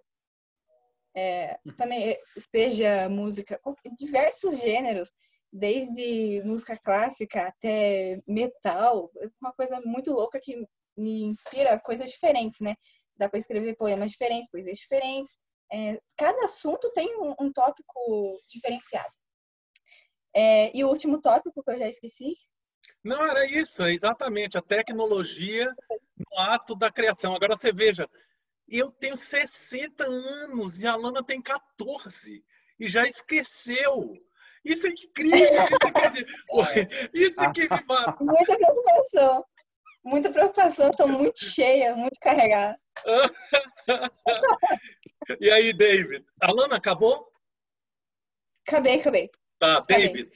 Também seja música, diversos gêneros, desde música clássica até metal, uma coisa muito louca que me inspira coisas diferentes, né? Dá para escrever poemas diferentes, poesias diferentes. Cada assunto tem um tópico diferenciado. E o último tópico que eu já esqueci? Não, era isso, exatamente, a tecnologia no ato da criação. Agora você veja, eu tenho 60 anos e a Alana tem 14 e já esqueceu. Isso é incrível, isso que me mata. Muita preocupação. Muita preocupação, estou muito cheia, muito carregada. E aí, David? Alana, acabou? Acabei. Tá, David.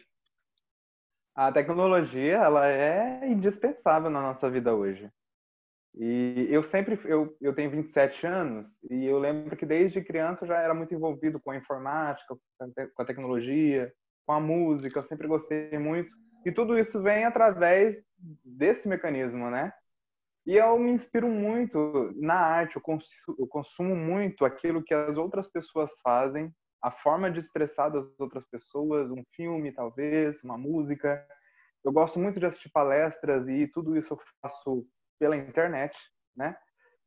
A tecnologia, ela é indispensável na nossa vida hoje. E eu tenho 27 anos e eu lembro que desde criança eu já era muito envolvido com a informática, com a tecnologia, com a música, eu sempre gostei muito. E tudo isso vem através desse mecanismo, né? E eu me inspiro muito na arte, eu consumo muito aquilo que as outras pessoas fazem, a forma de expressar das outras pessoas, um filme talvez, uma música. Eu gosto muito de assistir palestras e tudo isso eu faço pela internet, né?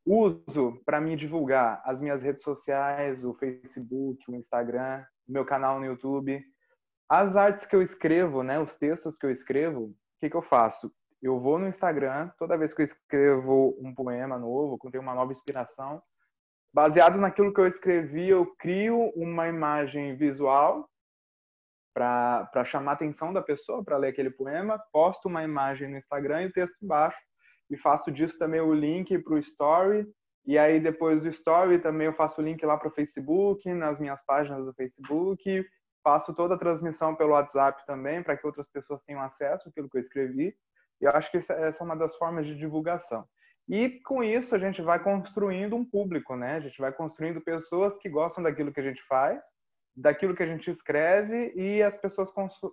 Uso para me divulgar as minhas redes sociais, o Facebook, o Instagram, o meu canal no YouTube. As artes que eu escrevo, né, os textos que eu escrevo, o que eu faço? Eu vou no Instagram, toda vez que eu escrevo um poema novo, quando tem uma nova inspiração, baseado naquilo que eu escrevi, eu crio uma imagem visual para chamar a atenção da pessoa para ler aquele poema, posto uma imagem no Instagram e o texto embaixo, e faço disso também o link para o Story, e aí depois do Story também eu faço o link lá para o Facebook, nas minhas páginas do Facebook, faço toda a transmissão pelo WhatsApp também, para que outras pessoas tenham acesso àquilo que eu escrevi, e eu acho que essa é uma das formas de divulgação. E com isso a gente vai construindo um público, né? A gente vai construindo pessoas que gostam daquilo que a gente faz, daquilo que a gente escreve, e as pessoas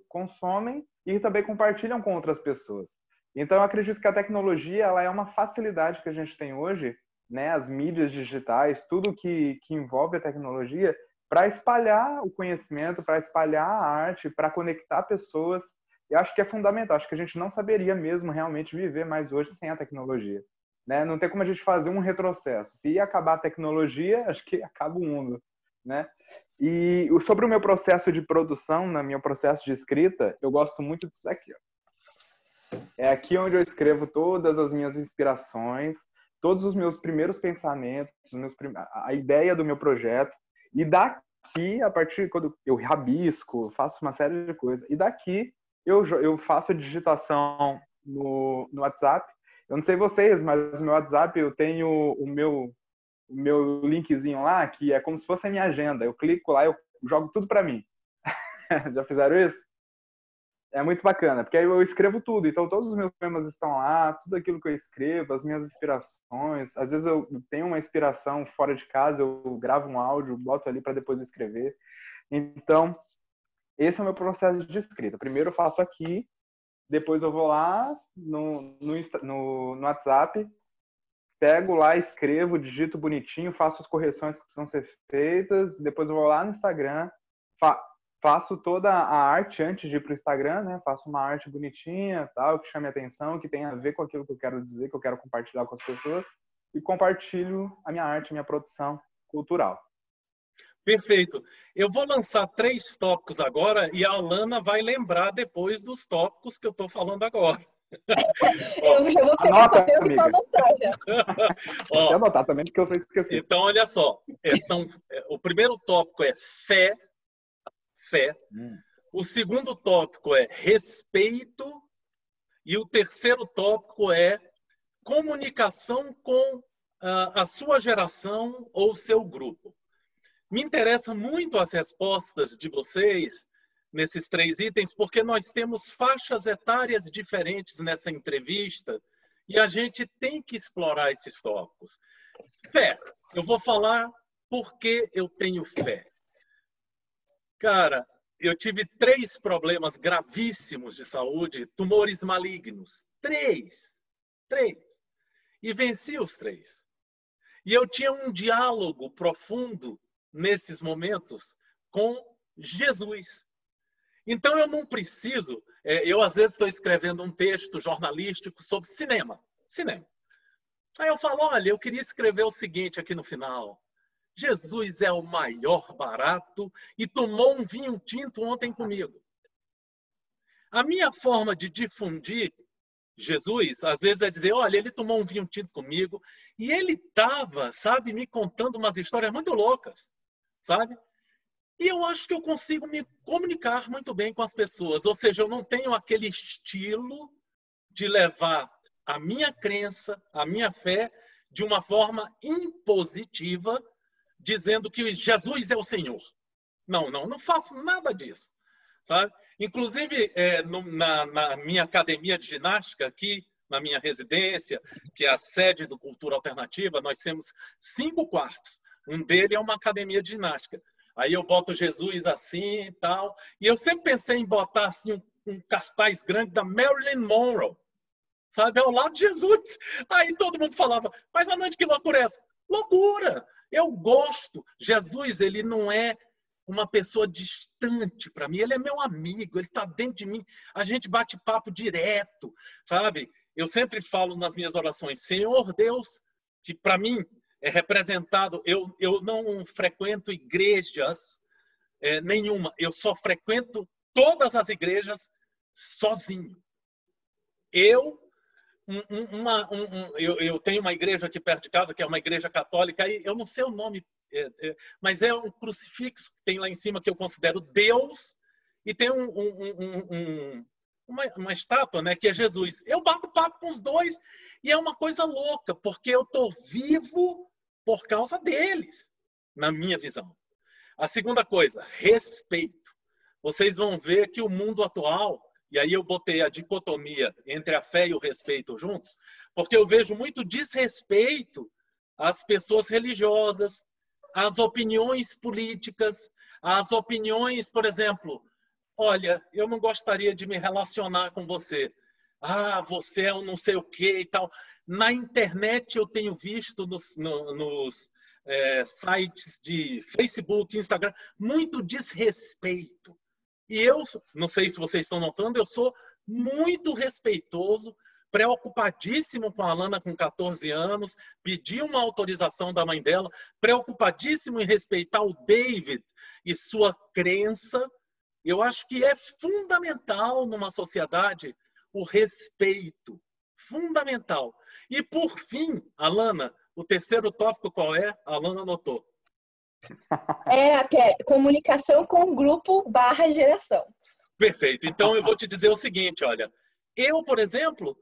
consomem e também compartilham com outras pessoas. Então, eu acredito que a tecnologia ela é uma facilidade que a gente tem hoje, né? As mídias digitais, tudo que envolve a tecnologia, para espalhar o conhecimento, para espalhar a arte, para conectar pessoas. Eu acho que é fundamental. Acho que a gente não saberia mesmo realmente viver mais hoje sem a tecnologia, né? Não tem como a gente fazer um retrocesso. Se acabar a tecnologia, acho que acaba o mundo, né? E sobre o meu processo de produção, no meu processo de escrita, eu gosto muito disso aqui. Ó. É aqui onde eu escrevo todas as minhas inspirações, todos os meus primeiros pensamentos, a ideia do meu projeto. E daqui, a partir de quando eu rabisco, faço uma série de coisas. E daqui eu faço a digitação no WhatsApp. Eu não sei vocês, mas no meu WhatsApp eu tenho o meu linkzinho lá, que é como se fosse a minha agenda. Eu clico lá, eu jogo tudo para mim. Já fizeram isso? É muito bacana, porque aí eu escrevo tudo. Então, todos os meus poemas estão lá, tudo aquilo que eu escrevo, as minhas inspirações. Às vezes eu tenho uma inspiração fora de casa, eu gravo um áudio, boto ali para depois escrever. Então, esse é o meu processo de escrita. Primeiro eu faço aqui, depois eu vou lá no WhatsApp, pego lá, escrevo, digito bonitinho, faço as correções que precisam ser feitas, depois eu vou lá no Instagram, faço toda a arte antes de ir para o Instagram, né? Faço uma arte bonitinha, tal, que chame a atenção, que tenha a ver com aquilo que eu quero dizer, que eu quero compartilhar com as pessoas, e compartilho a minha arte, a minha produção cultural. Perfeito. Eu vou lançar 3 tópicos agora e a Alana vai lembrar depois dos tópicos que eu estou falando agora. Eu já vou pegar o papel para anotar já. Vou anotar também, porque eu sou esquecido. Então, olha só. O primeiro tópico é fé. O segundo tópico é respeito. E o terceiro tópico é comunicação com a sua geração ou seu grupo. Me interessam muito as respostas de vocês nesses 3 itens, porque nós temos faixas etárias diferentes nessa entrevista e a gente tem que explorar esses tópicos. Fé. Eu vou falar por que eu tenho fé. Cara, eu tive 3 problemas gravíssimos de saúde, tumores malignos. 3. E venci os 3. E eu tinha um diálogo profundo nesses momentos com Jesus. Então eu não preciso, eu às vezes estou escrevendo um texto jornalístico sobre cinema. Aí eu falo, olha, eu queria escrever o seguinte aqui no final. Jesus é o maior barato e tomou um vinho tinto ontem comigo. A minha forma de difundir Jesus, às vezes, é dizer, olha, ele tomou um vinho tinto comigo e ele estava, sabe, me contando umas histórias muito loucas, sabe? E eu acho que eu consigo me comunicar muito bem com as pessoas. Ou seja, eu não tenho aquele estilo de levar a minha crença, a minha fé, de uma forma impositiva, dizendo que Jesus é o Senhor. Não faço nada disso, sabe? Inclusive, na minha academia de ginástica, aqui na minha residência, que é a sede do Cultura Alternativa, nós temos 5 quartos. Um deles é uma academia de ginástica. Aí eu boto Jesus assim e tal. E eu sempre pensei em botar assim um cartaz grande da Marilyn Monroe, sabe? Ao lado de Jesus. Aí todo mundo falava, mas Anand, que loucura é essa? Loucura! Eu gosto. Jesus, ele não é uma pessoa distante para mim. Ele é meu amigo, ele está dentro de mim. A gente bate papo direto, sabe? Eu sempre falo nas minhas orações, Senhor Deus, que para mim é representado. Eu não frequento igrejas nenhuma. Eu só frequento todas as igrejas sozinho. Eu tenho uma igreja aqui perto de casa, que é uma igreja católica, e eu não sei o nome, mas é um crucifixo que tem lá em cima que eu considero Deus, e tem uma estátua, né, que é Jesus. Eu bato papo com os dois e é uma coisa louca, porque eu estou vivo por causa deles, na minha visão. A segunda coisa, respeito. Vocês vão ver que o mundo atual, e aí eu botei a dicotomia entre a fé e o respeito juntos, porque eu vejo muito desrespeito às pessoas religiosas, às opiniões políticas, às opiniões, por exemplo, olha, eu não gostaria de me relacionar com você. Ah, você é um não sei o quê e tal. Na internet eu tenho visto nos sites de Facebook, Instagram, muito desrespeito. E eu, não sei se vocês estão notando, eu sou muito respeitoso, preocupadíssimo com a Alana com 14 anos, pedi uma autorização da mãe dela, preocupadíssimo em respeitar o David e sua crença. Eu acho que é fundamental numa sociedade o respeito. Fundamental. E, por fim, Alana, o terceiro tópico qual é? A Alana anotou. Comunicação com grupo / geração. Perfeito. Então, eu vou te dizer o seguinte, olha. Eu, por exemplo,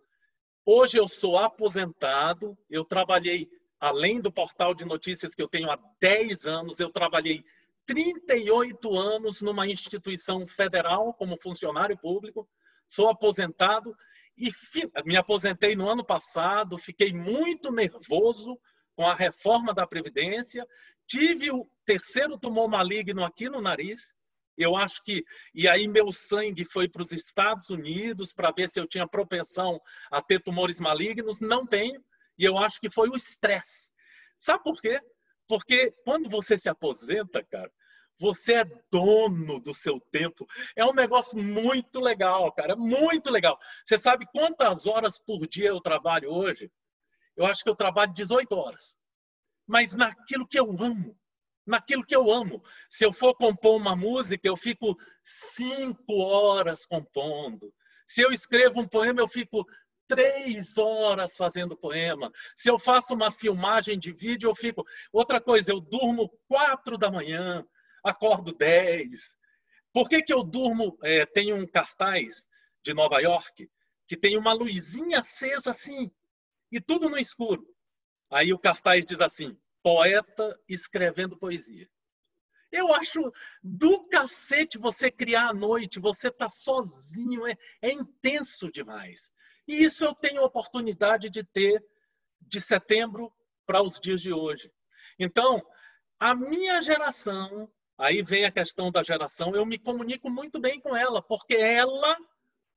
hoje eu sou aposentado, eu trabalhei, além do portal de notícias que eu tenho há 10 anos, eu trabalhei 38 anos numa instituição federal como funcionário público, sou aposentado e me aposentei no ano passado, fiquei muito nervoso com a reforma da Previdência, tive o terceiro tumor maligno aqui no nariz, eu acho que, e aí meu sangue foi para os Estados Unidos para ver se eu tinha propensão a ter tumores malignos, não tenho, E eu acho que foi o estresse. Sabe por quê? Porque quando você se aposenta, cara, você é dono do seu tempo. É um negócio muito legal, cara, muito legal. Você sabe quantas horas por dia eu trabalho hoje? Eu acho que eu trabalho 18 horas. Mas naquilo que eu amo. Naquilo que eu amo. Se eu for compor uma música, eu fico 5 horas compondo. Se eu escrevo um poema, eu fico 3 horas fazendo poema. Se eu faço uma filmagem de vídeo, eu fico... Outra coisa, eu durmo 4 da manhã, acordo 10. Por que eu durmo? Tem um cartaz de Nova York que tem uma luzinha acesa assim, e tudo no escuro. Aí o cartaz diz assim, poeta escrevendo poesia. Eu acho do cacete você criar à noite, você tá sozinho, é intenso demais. E isso eu tenho a oportunidade de ter de setembro para os dias de hoje. Então, a minha geração, aí vem a questão da geração, eu me comunico muito bem com ela, porque ela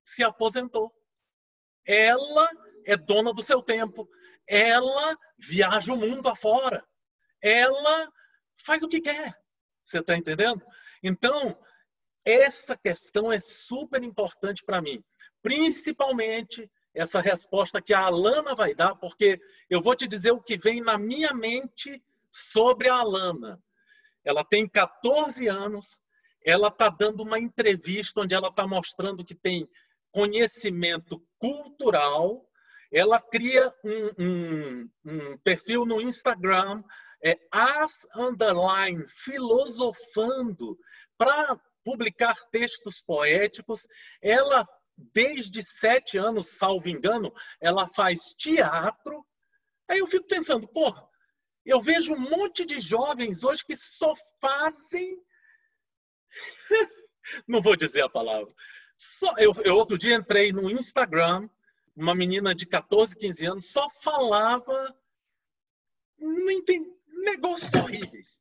se aposentou. Ela é dona do seu tempo. Ela viaja o mundo afora. Ela faz o que quer. Você está entendendo? Então, essa questão é super importante para mim. Principalmente essa resposta que a Alana vai dar, porque eu vou te dizer o que vem na minha mente sobre a Alana. Ela tem 14 anos, ela está dando uma entrevista onde ela está mostrando que tem conhecimento cultural. Ela cria um perfil no Instagram, _filosofando, para publicar textos poéticos. Ela, desde 7 anos, salvo engano, ela faz teatro. Aí eu fico pensando, porra, eu vejo um monte de jovens hoje que só fazem... Não vou dizer a palavra. Eu outro dia entrei no Instagram, uma menina de 14, 15 anos, só falava... Não entendi, negócios horríveis.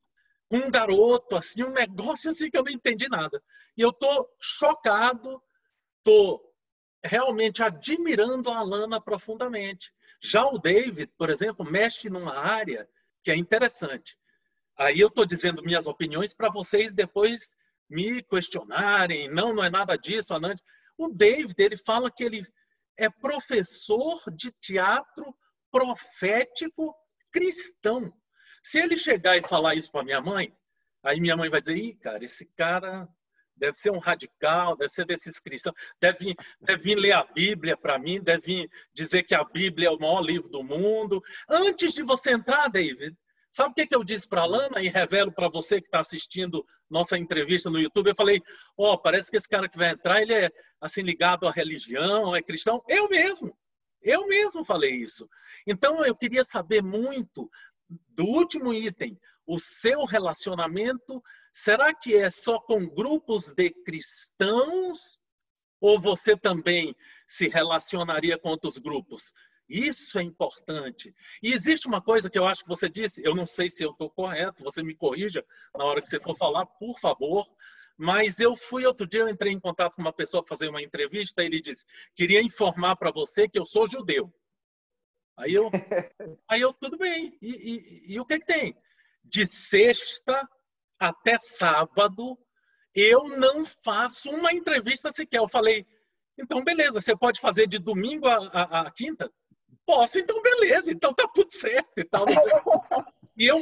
Um garoto, assim, um negócio assim que eu não entendi nada. E eu tô chocado, tô realmente admirando a Alana profundamente. Já o David, por exemplo, mexe numa área que é interessante. Aí eu estou dizendo minhas opiniões para vocês depois me questionarem. Não, não é nada disso, Anand. O David, ele fala que ele é professor de teatro profético cristão. Se ele chegar e falar isso para minha mãe, aí minha mãe vai dizer, ih, cara, esse cara deve ser um radical, deve ser desses cristãos, deve vir ler a Bíblia para mim, deve vir dizer que a Bíblia é o maior livro do mundo. Antes de você entrar, David, sabe o que eu disse para a Alana e revelo para você que está assistindo nossa entrevista no YouTube? Eu falei, parece que esse cara que vai entrar, ele é assim ligado à religião, é cristão. Eu mesmo falei isso. Então, eu queria saber muito do último item, o seu relacionamento, será que é só com grupos de cristãos ou você também se relacionaria com outros grupos? Isso é importante. E existe uma coisa que eu acho que você disse, eu não sei se eu estou correto, você me corrija na hora que você for falar, por favor, mas outro dia eu entrei em contato com uma pessoa para fazer uma entrevista e ele disse, queria informar para você que eu sou judeu. Aí eu tudo bem. E o que tem? De sexta até sábado, eu não faço uma entrevista sequer. Eu falei, então beleza, você pode fazer de domingo a quinta? Posso, então beleza, então tá tudo certo e tal. E eu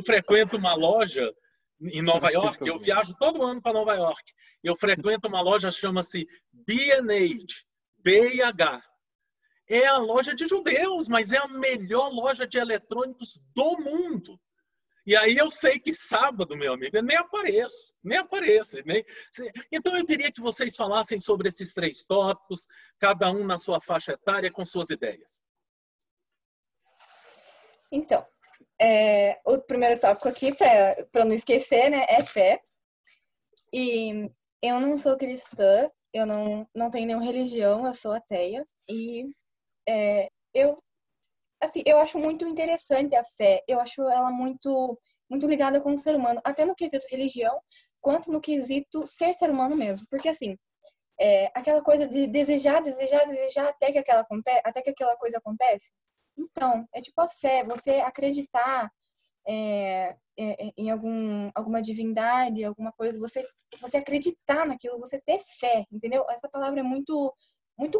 frequento uma loja em Nova York, eu viajo todo ano para Nova York. Eu frequento uma loja, chama-se B&H, B&H. É a loja de judeus, mas é a melhor loja de eletrônicos do mundo. E aí eu sei que sábado, meu amigo, eu nem apareço. Então eu queria que vocês falassem sobre esses 3 tópicos, cada um na sua faixa etária, com suas ideias. Então, o primeiro tópico aqui, para não esquecer, né, é fé. E eu não sou cristã, eu não tenho nenhuma religião, eu sou ateia. E eu acho muito interessante a fé. Eu acho ela muito, muito ligada com o ser humano, até no quesito religião, quanto no quesito ser humano mesmo. Porque, assim, aquela coisa de desejar até que aquela coisa acontece. Então, é tipo a fé, você acreditar em alguma divindade, alguma coisa, você acreditar naquilo, você ter fé, entendeu? Essa palavra é muito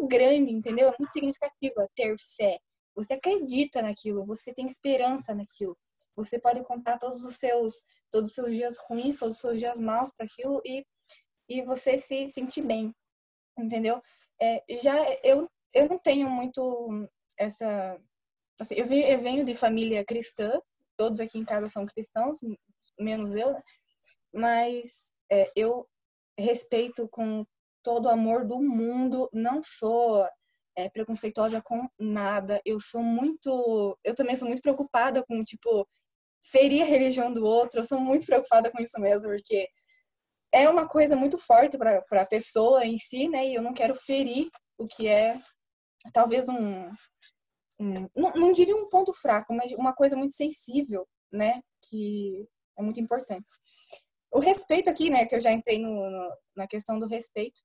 grande, entendeu? É muito significativa, ter fé. Você acredita naquilo, você tem esperança naquilo. Você pode contar todos os seus dias ruins, todos os seus dias maus para aquilo e você se sentir bem, entendeu? Já eu não tenho muito essa. Assim, eu venho de família cristã, todos aqui em casa são cristãos, menos eu, né? Mas eu respeito com todo o amor do mundo, não sou preconceituosa com nada. Eu também sou muito preocupada com, tipo, ferir a religião do outro. Eu sou muito preocupada com isso mesmo, porque é uma coisa muito forte para a pessoa em si, né? E eu não quero ferir o que é talvez não diria um ponto fraco, mas uma coisa muito sensível, né? Que é muito importante. O respeito aqui, né? Que eu já entrei na questão do respeito.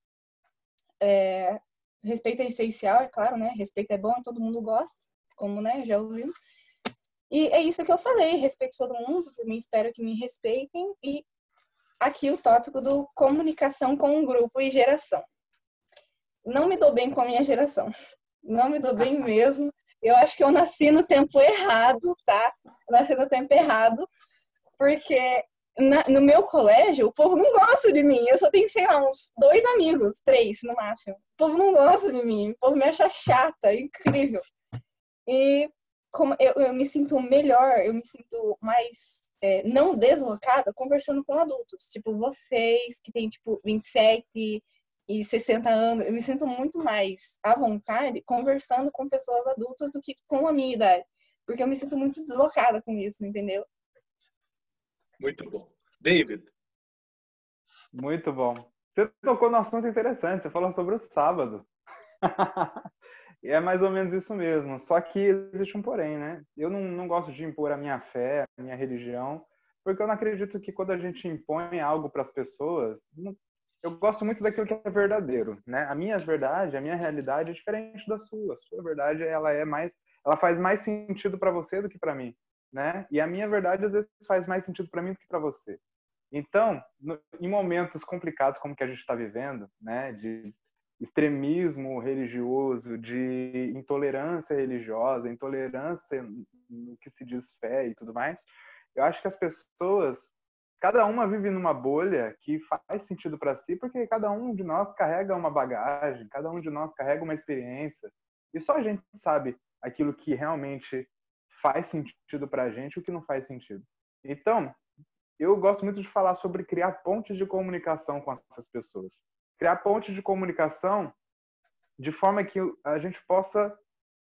Respeito é essencial, é claro, né? Respeito é bom e todo mundo gosta, como, né? Já ouviu. E é isso que eu falei, respeito todo mundo, também espero que me respeitem. E aqui o tópico do comunicação com o grupo e geração. Não me dou bem com a minha geração. Não me dou bem mesmo. Eu acho que eu nasci no tempo errado, tá? Eu nasci no tempo errado, porque no meu colégio o povo não gosta de mim. Eu só tenho, sei lá, uns 2 amigos, 3 no máximo. O povo não gosta de mim. O povo me acha chata, incrível. E como eu me sinto melhor, eu me sinto mais não deslocada conversando com adultos. Tipo, vocês que têm, tipo, 27 e 60 anos, eu me sinto muito mais à vontade conversando com pessoas adultas do que com a minha idade. Porque eu me sinto muito deslocada com isso, entendeu? Muito bom. David. Muito bom. Você tocou num assunto interessante, você falou sobre o sábado. E é mais ou menos isso mesmo. Só que existe um porém, né? Eu não gosto de impor a minha fé, a minha religião, porque eu não acredito que quando a gente impõe algo para as pessoas, eu gosto muito daquilo que é verdadeiro, né? A minha verdade, a minha realidade é diferente da sua. A sua verdade, ela faz mais sentido para você do que para mim, né? E a minha verdade às vezes faz mais sentido para mim do que para você. Então, em momentos complicados como que a gente está vivendo, né, de extremismo religioso, de intolerância religiosa, intolerância no que se diz fé e tudo mais, eu acho que as pessoas, cada uma vive numa bolha que faz sentido para si, porque cada um de nós carrega uma bagagem, cada um de nós carrega uma experiência, e só a gente sabe aquilo que realmente faz sentido para a gente e o que não faz sentido. Então, eu gosto muito de falar sobre criar pontes de comunicação com essas pessoas. Criar pontes de comunicação de forma que a gente possa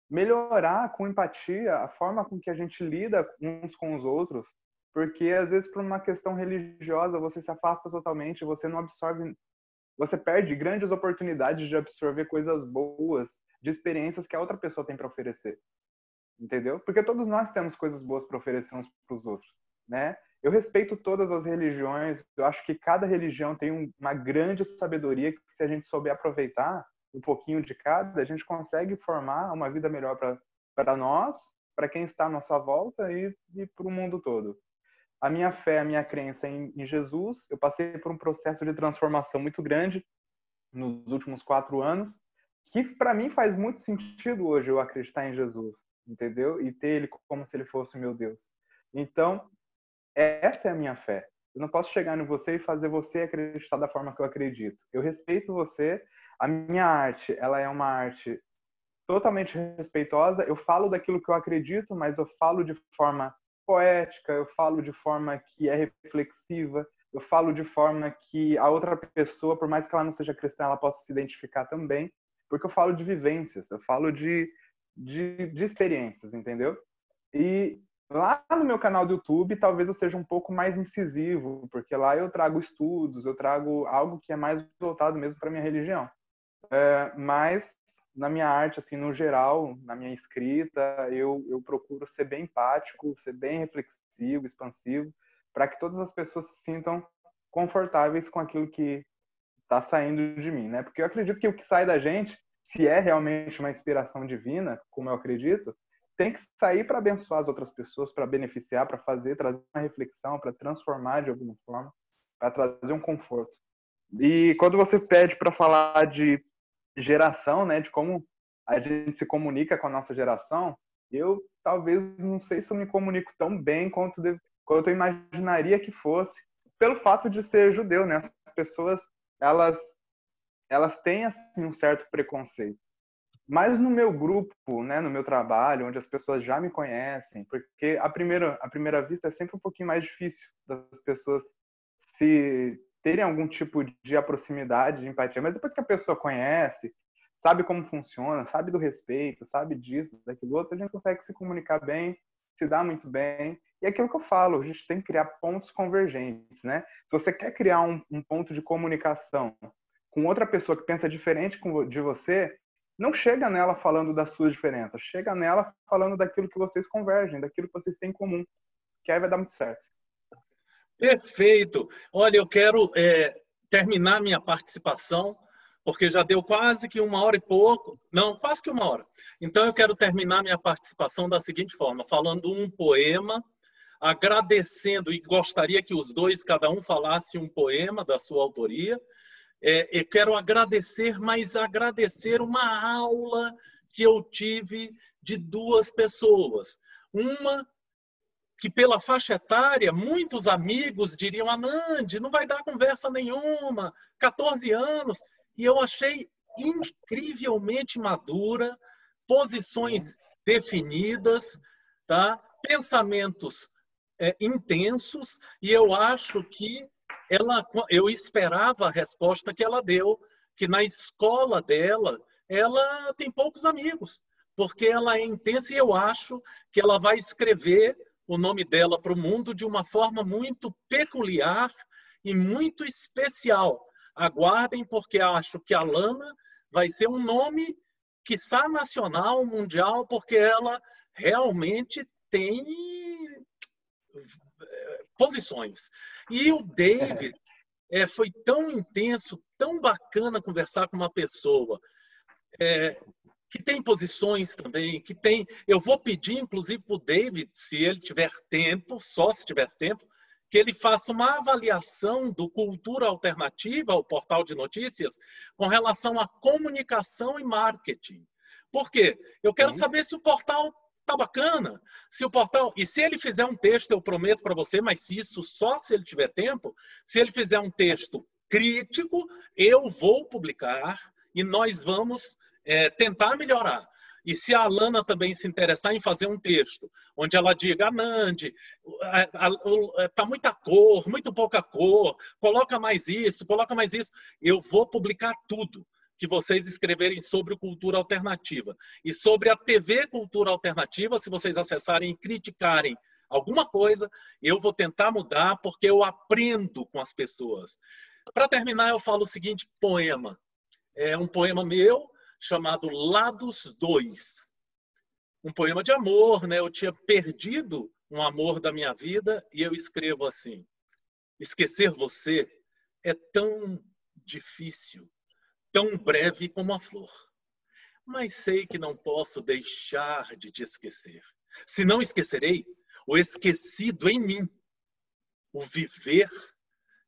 melhorar com empatia a forma com que a gente lida uns com os outros, porque às vezes por uma questão religiosa você se afasta totalmente, você não absorve, você perde grandes oportunidades de absorver coisas boas, de experiências que a outra pessoa tem para oferecer. Entendeu? Porque todos nós temos coisas boas para oferecer uns para os outros, né? Eu respeito todas as religiões, eu acho que cada religião tem uma grande sabedoria que, se a gente souber aproveitar um pouquinho de cada, a gente consegue formar uma vida melhor para nós, para quem está à nossa volta e para o mundo todo. A minha fé, a minha crença em Jesus, eu passei por um processo de transformação muito grande nos últimos 4 anos, que para mim faz muito sentido hoje eu acreditar em Jesus, entendeu? E ter ele como se ele fosse meu Deus. Então, essa é a minha fé. Eu não posso chegar em você e fazer você acreditar da forma que eu acredito. Eu respeito você. A minha arte, ela é uma arte totalmente respeitosa. Eu falo daquilo que eu acredito, mas eu falo de forma poética, eu falo de forma que é reflexiva, eu falo de forma que a outra pessoa, por mais que ela não seja cristã, ela possa se identificar também, porque eu falo de vivências, eu falo de experiências, entendeu? E lá no meu canal do YouTube, talvez eu seja um pouco mais incisivo, porque lá eu trago estudos, eu trago algo que é mais voltado mesmo para minha religião. Mas na minha arte, assim, no geral, na minha escrita, eu procuro ser bem empático, ser bem reflexivo, expansivo, para que todas as pessoas se sintam confortáveis com aquilo que está saindo de mim, né? Porque eu acredito que o que sai da gente, se é realmente uma inspiração divina, como eu acredito, tem que sair para abençoar as outras pessoas, para beneficiar, para fazer, trazer uma reflexão, para transformar de alguma forma, para trazer um conforto. E quando você pede para falar de geração, né, de como a gente se comunica com a nossa geração, eu talvez não sei se eu me comunico tão bem quanto eu imaginaria que fosse, pelo fato de ser judeu, né? As pessoas, elas têm assim, um certo preconceito. Mas no meu grupo, né, no meu trabalho, onde as pessoas já me conhecem, porque à primeira vista é sempre um pouquinho mais difícil das pessoas se terem algum tipo de proximidade, de empatia, mas depois que a pessoa conhece, sabe como funciona, sabe do respeito, sabe disso, daquilo outro, a gente consegue se comunicar bem, se dar muito bem. E é aquilo que eu falo, a gente tem que criar pontos convergentes, né? Se você quer criar um ponto de comunicação com outra pessoa que pensa diferente de você, não chega nela falando das suas diferenças, chega nela falando daquilo que vocês convergem, daquilo que vocês têm em comum, que aí vai dar muito certo. Perfeito. Olha, eu quero terminar minha participação, porque já deu quase que 1 hora e pouco. Não, quase que 1 hora. Então, eu quero terminar minha participação da seguinte forma, falando um poema, agradecendo, e gostaria que os dois, cada um, falasse um poema da sua autoria. Eu quero agradecer, mas agradecer uma aula que eu tive de 2 pessoas. Uma que pela faixa etária, muitos amigos diriam, Anand, não vai dar conversa nenhuma, 14 anos. E eu achei incrivelmente madura, posições definidas, tá? Pensamentos intensos, e eu acho que eu esperava a resposta que ela deu, que na escola dela, ela tem poucos amigos, porque ela é intensa e eu acho que ela vai escrever o nome dela para o mundo de uma forma muito peculiar e muito especial. Aguardem, porque acho que a Alana vai ser um nome quiçá nacional, mundial, porque ela realmente tem posições. E o David foi tão intenso, tão bacana conversar com uma pessoa que tem posições também, que tem... Eu vou pedir, inclusive, para o David, se ele tiver tempo, só se tiver tempo, que ele faça uma avaliação do Cultura Alternativa, o portal de notícias, com relação à comunicação e marketing. Por quê? Eu quero saber se o portal tá bacana, se o portal... E se ele fizer um texto, eu prometo para você, mas isso só se ele tiver tempo, se ele fizer um texto crítico, eu vou publicar e nós vamos tentar melhorar. E se a Alana também se interessar em fazer um texto, onde ela diga, Anand, tá muita cor, muito pouca cor, coloca mais isso, eu vou publicar tudo que vocês escreverem sobre Cultura Alternativa. E sobre a TV Cultura Alternativa, se vocês acessarem e criticarem alguma coisa, eu vou tentar mudar, porque eu aprendo com as pessoas. Para terminar, eu falo o seguinte poema. É um poema meu, chamado Lados 2. Um poema de amor, né? Eu tinha perdido um amor da minha vida e eu escrevo assim: esquecer você é tão difícil, tão breve como a flor. Mas sei que não posso deixar de te esquecer. Se não esquecerei o esquecido em mim, o viver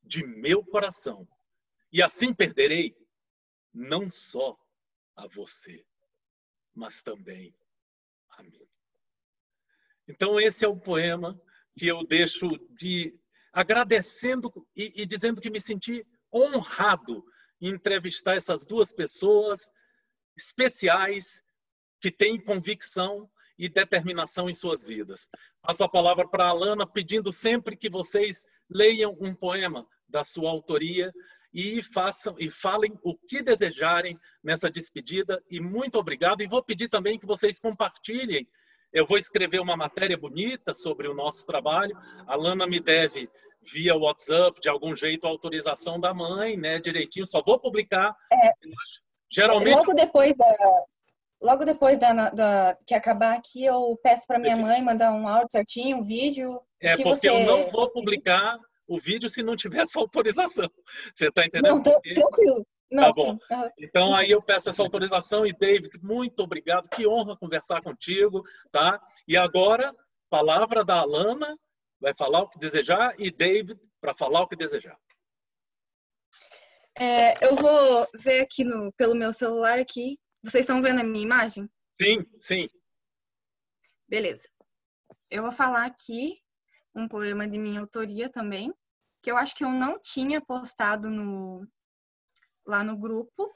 de meu coração. E assim perderei não só a você, mas também a mim. Então esse é o poema que eu deixo agradecendo e dizendo que me senti honrado em entrevistar essas 2 pessoas especiais que têm convicção e determinação em suas vidas. Passo a palavra para a Alana, pedindo sempre que vocês leiam um poema da sua autoria e falem o que desejarem nessa despedida. E muito obrigado. E vou pedir também que vocês compartilhem. Eu vou escrever uma matéria bonita sobre o nosso trabalho. A Alana me deve, via WhatsApp, de algum jeito, a autorização da mãe, né? Direitinho. Só vou publicar. Geralmente... Logo depois que acabar aqui, eu peço para minha mãe mandar um áudio certinho, um vídeo. Porque eu não vou publicar o vídeo se não tiver essa autorização. Você está entendendo? Não, tranquilo. Não, Tá bom. sim. Aham. Então aí eu peço essa autorização e David, muito obrigado. Que honra conversar contigo, tá? E agora, palavra da Alana, vai falar o que desejar e David para falar o que desejar. Eu vou ver aqui pelo meu celular aqui. Vocês estão vendo a minha imagem? Sim, sim. Beleza. Eu vou falar aqui um poema de minha autoria também, que eu acho que eu não tinha postado lá no grupo.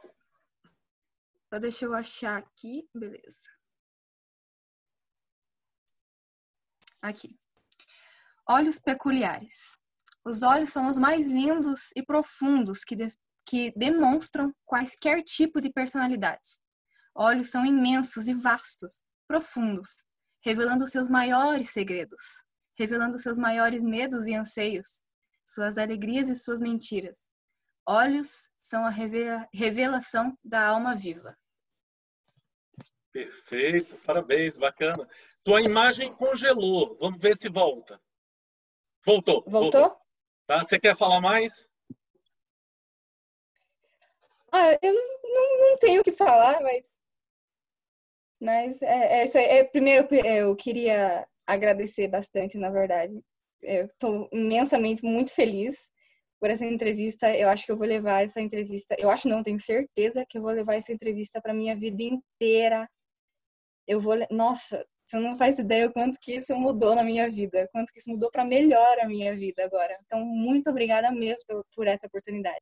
Só deixa eu achar aqui. Beleza. Aqui. Olhos peculiares. Os olhos são os mais lindos e profundos que demonstram quaisquer tipo de personalidades. Olhos são imensos e vastos, profundos, revelando seus maiores segredos, revelando seus maiores medos e anseios, suas alegrias e suas mentiras. Olhos são a revelação da alma viva. Perfeito, parabéns, bacana. Tua imagem congelou. Vamos ver se volta. Voltou. Voltou? Tá? Você quer falar mais? Eu não tenho o que falar, mas isso aí. Primeiro, eu queria agradecer bastante, na verdade. Eu estou imensamente muito feliz por essa entrevista. Eu acho que eu vou levar essa entrevista. Eu acho, não, tenho certeza que eu vou levar essa entrevista para minha vida inteira. Nossa, você não faz ideia o quanto que isso mudou na minha vida, quanto que isso mudou para melhor a minha vida agora. Então, muito obrigada mesmo por essa oportunidade.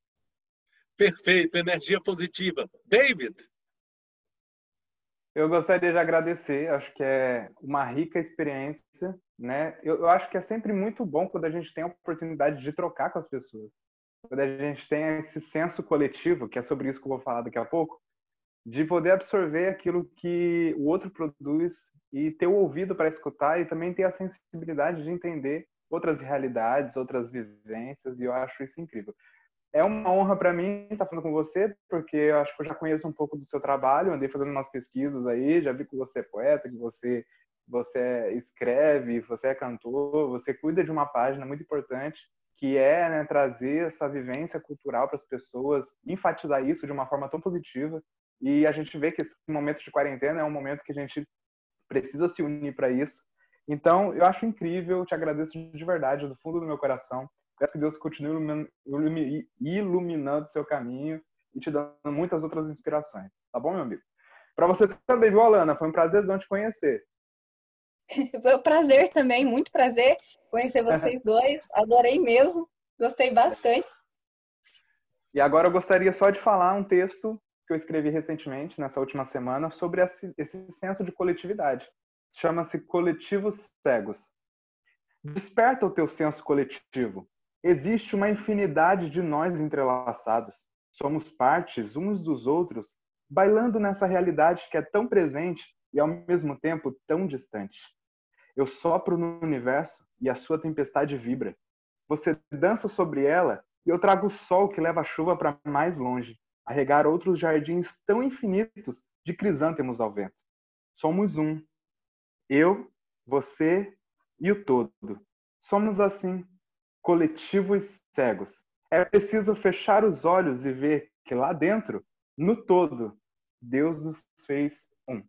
Perfeito, energia positiva. David? Eu gostaria de agradecer, acho que é uma rica experiência, né? Eu acho que é sempre muito bom quando a gente tem a oportunidade de trocar com as pessoas. Quando a gente tem esse senso coletivo, que é sobre isso que eu vou falar daqui a pouco, de poder absorver aquilo que o outro produz e ter o ouvido para escutar e também ter a sensibilidade de entender outras realidades, outras vivências, e eu acho isso incrível. É uma honra para mim estar falando com você, porque eu acho que eu já conheço um pouco do seu trabalho, andei fazendo umas pesquisas aí, já vi que você é poeta, que você escreve, você é cantor, você cuida de uma página muito importante, que é, né, trazer essa vivência cultural para as pessoas, enfatizar isso de uma forma tão positiva. E a gente vê que esse momento de quarentena é um momento que a gente precisa se unir para isso. Então, eu acho incrível, te agradeço de verdade, do fundo do meu coração. Peço que Deus continue iluminando o seu caminho e te dando muitas outras inspirações. Tá bom, meu amigo? Para você também, viu, Alana? Foi um prazerzão te conhecer. Foi um prazer também, muito prazer conhecer vocês dois. Adorei mesmo, gostei bastante. E agora eu gostaria só de falar um texto que eu escrevi recentemente, nessa última semana, sobre esse senso de coletividade. Chama-se Coletivos Cegos. Desperta o teu senso coletivo. Existe uma infinidade de nós entrelaçados. Somos partes uns dos outros, bailando nessa realidade que é tão presente e ao mesmo tempo tão distante. Eu sopro no universo e a sua tempestade vibra. Você dança sobre ela e eu trago o sol que leva a chuva para mais longe, a regar outros jardins tão infinitos de crisântemos ao vento. Somos um. Eu, você e o todo. Somos assim, coletivos cegos. É preciso fechar os olhos e ver que lá dentro, no todo, Deus nos fez um.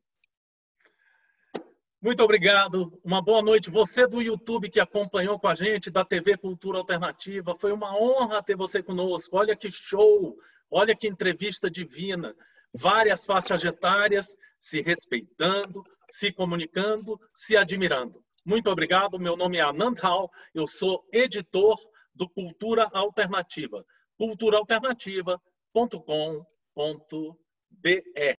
Muito obrigado. Uma boa noite. Você do YouTube que acompanhou com a gente, da TV Cultura Alternativa, foi uma honra ter você conosco. Olha que show, olha que entrevista divina. Várias faixas etárias se respeitando, se comunicando, se admirando. Muito obrigado. Meu nome é Anand Rao, eu sou editor do Cultura Alternativa. culturaalternativa.com.br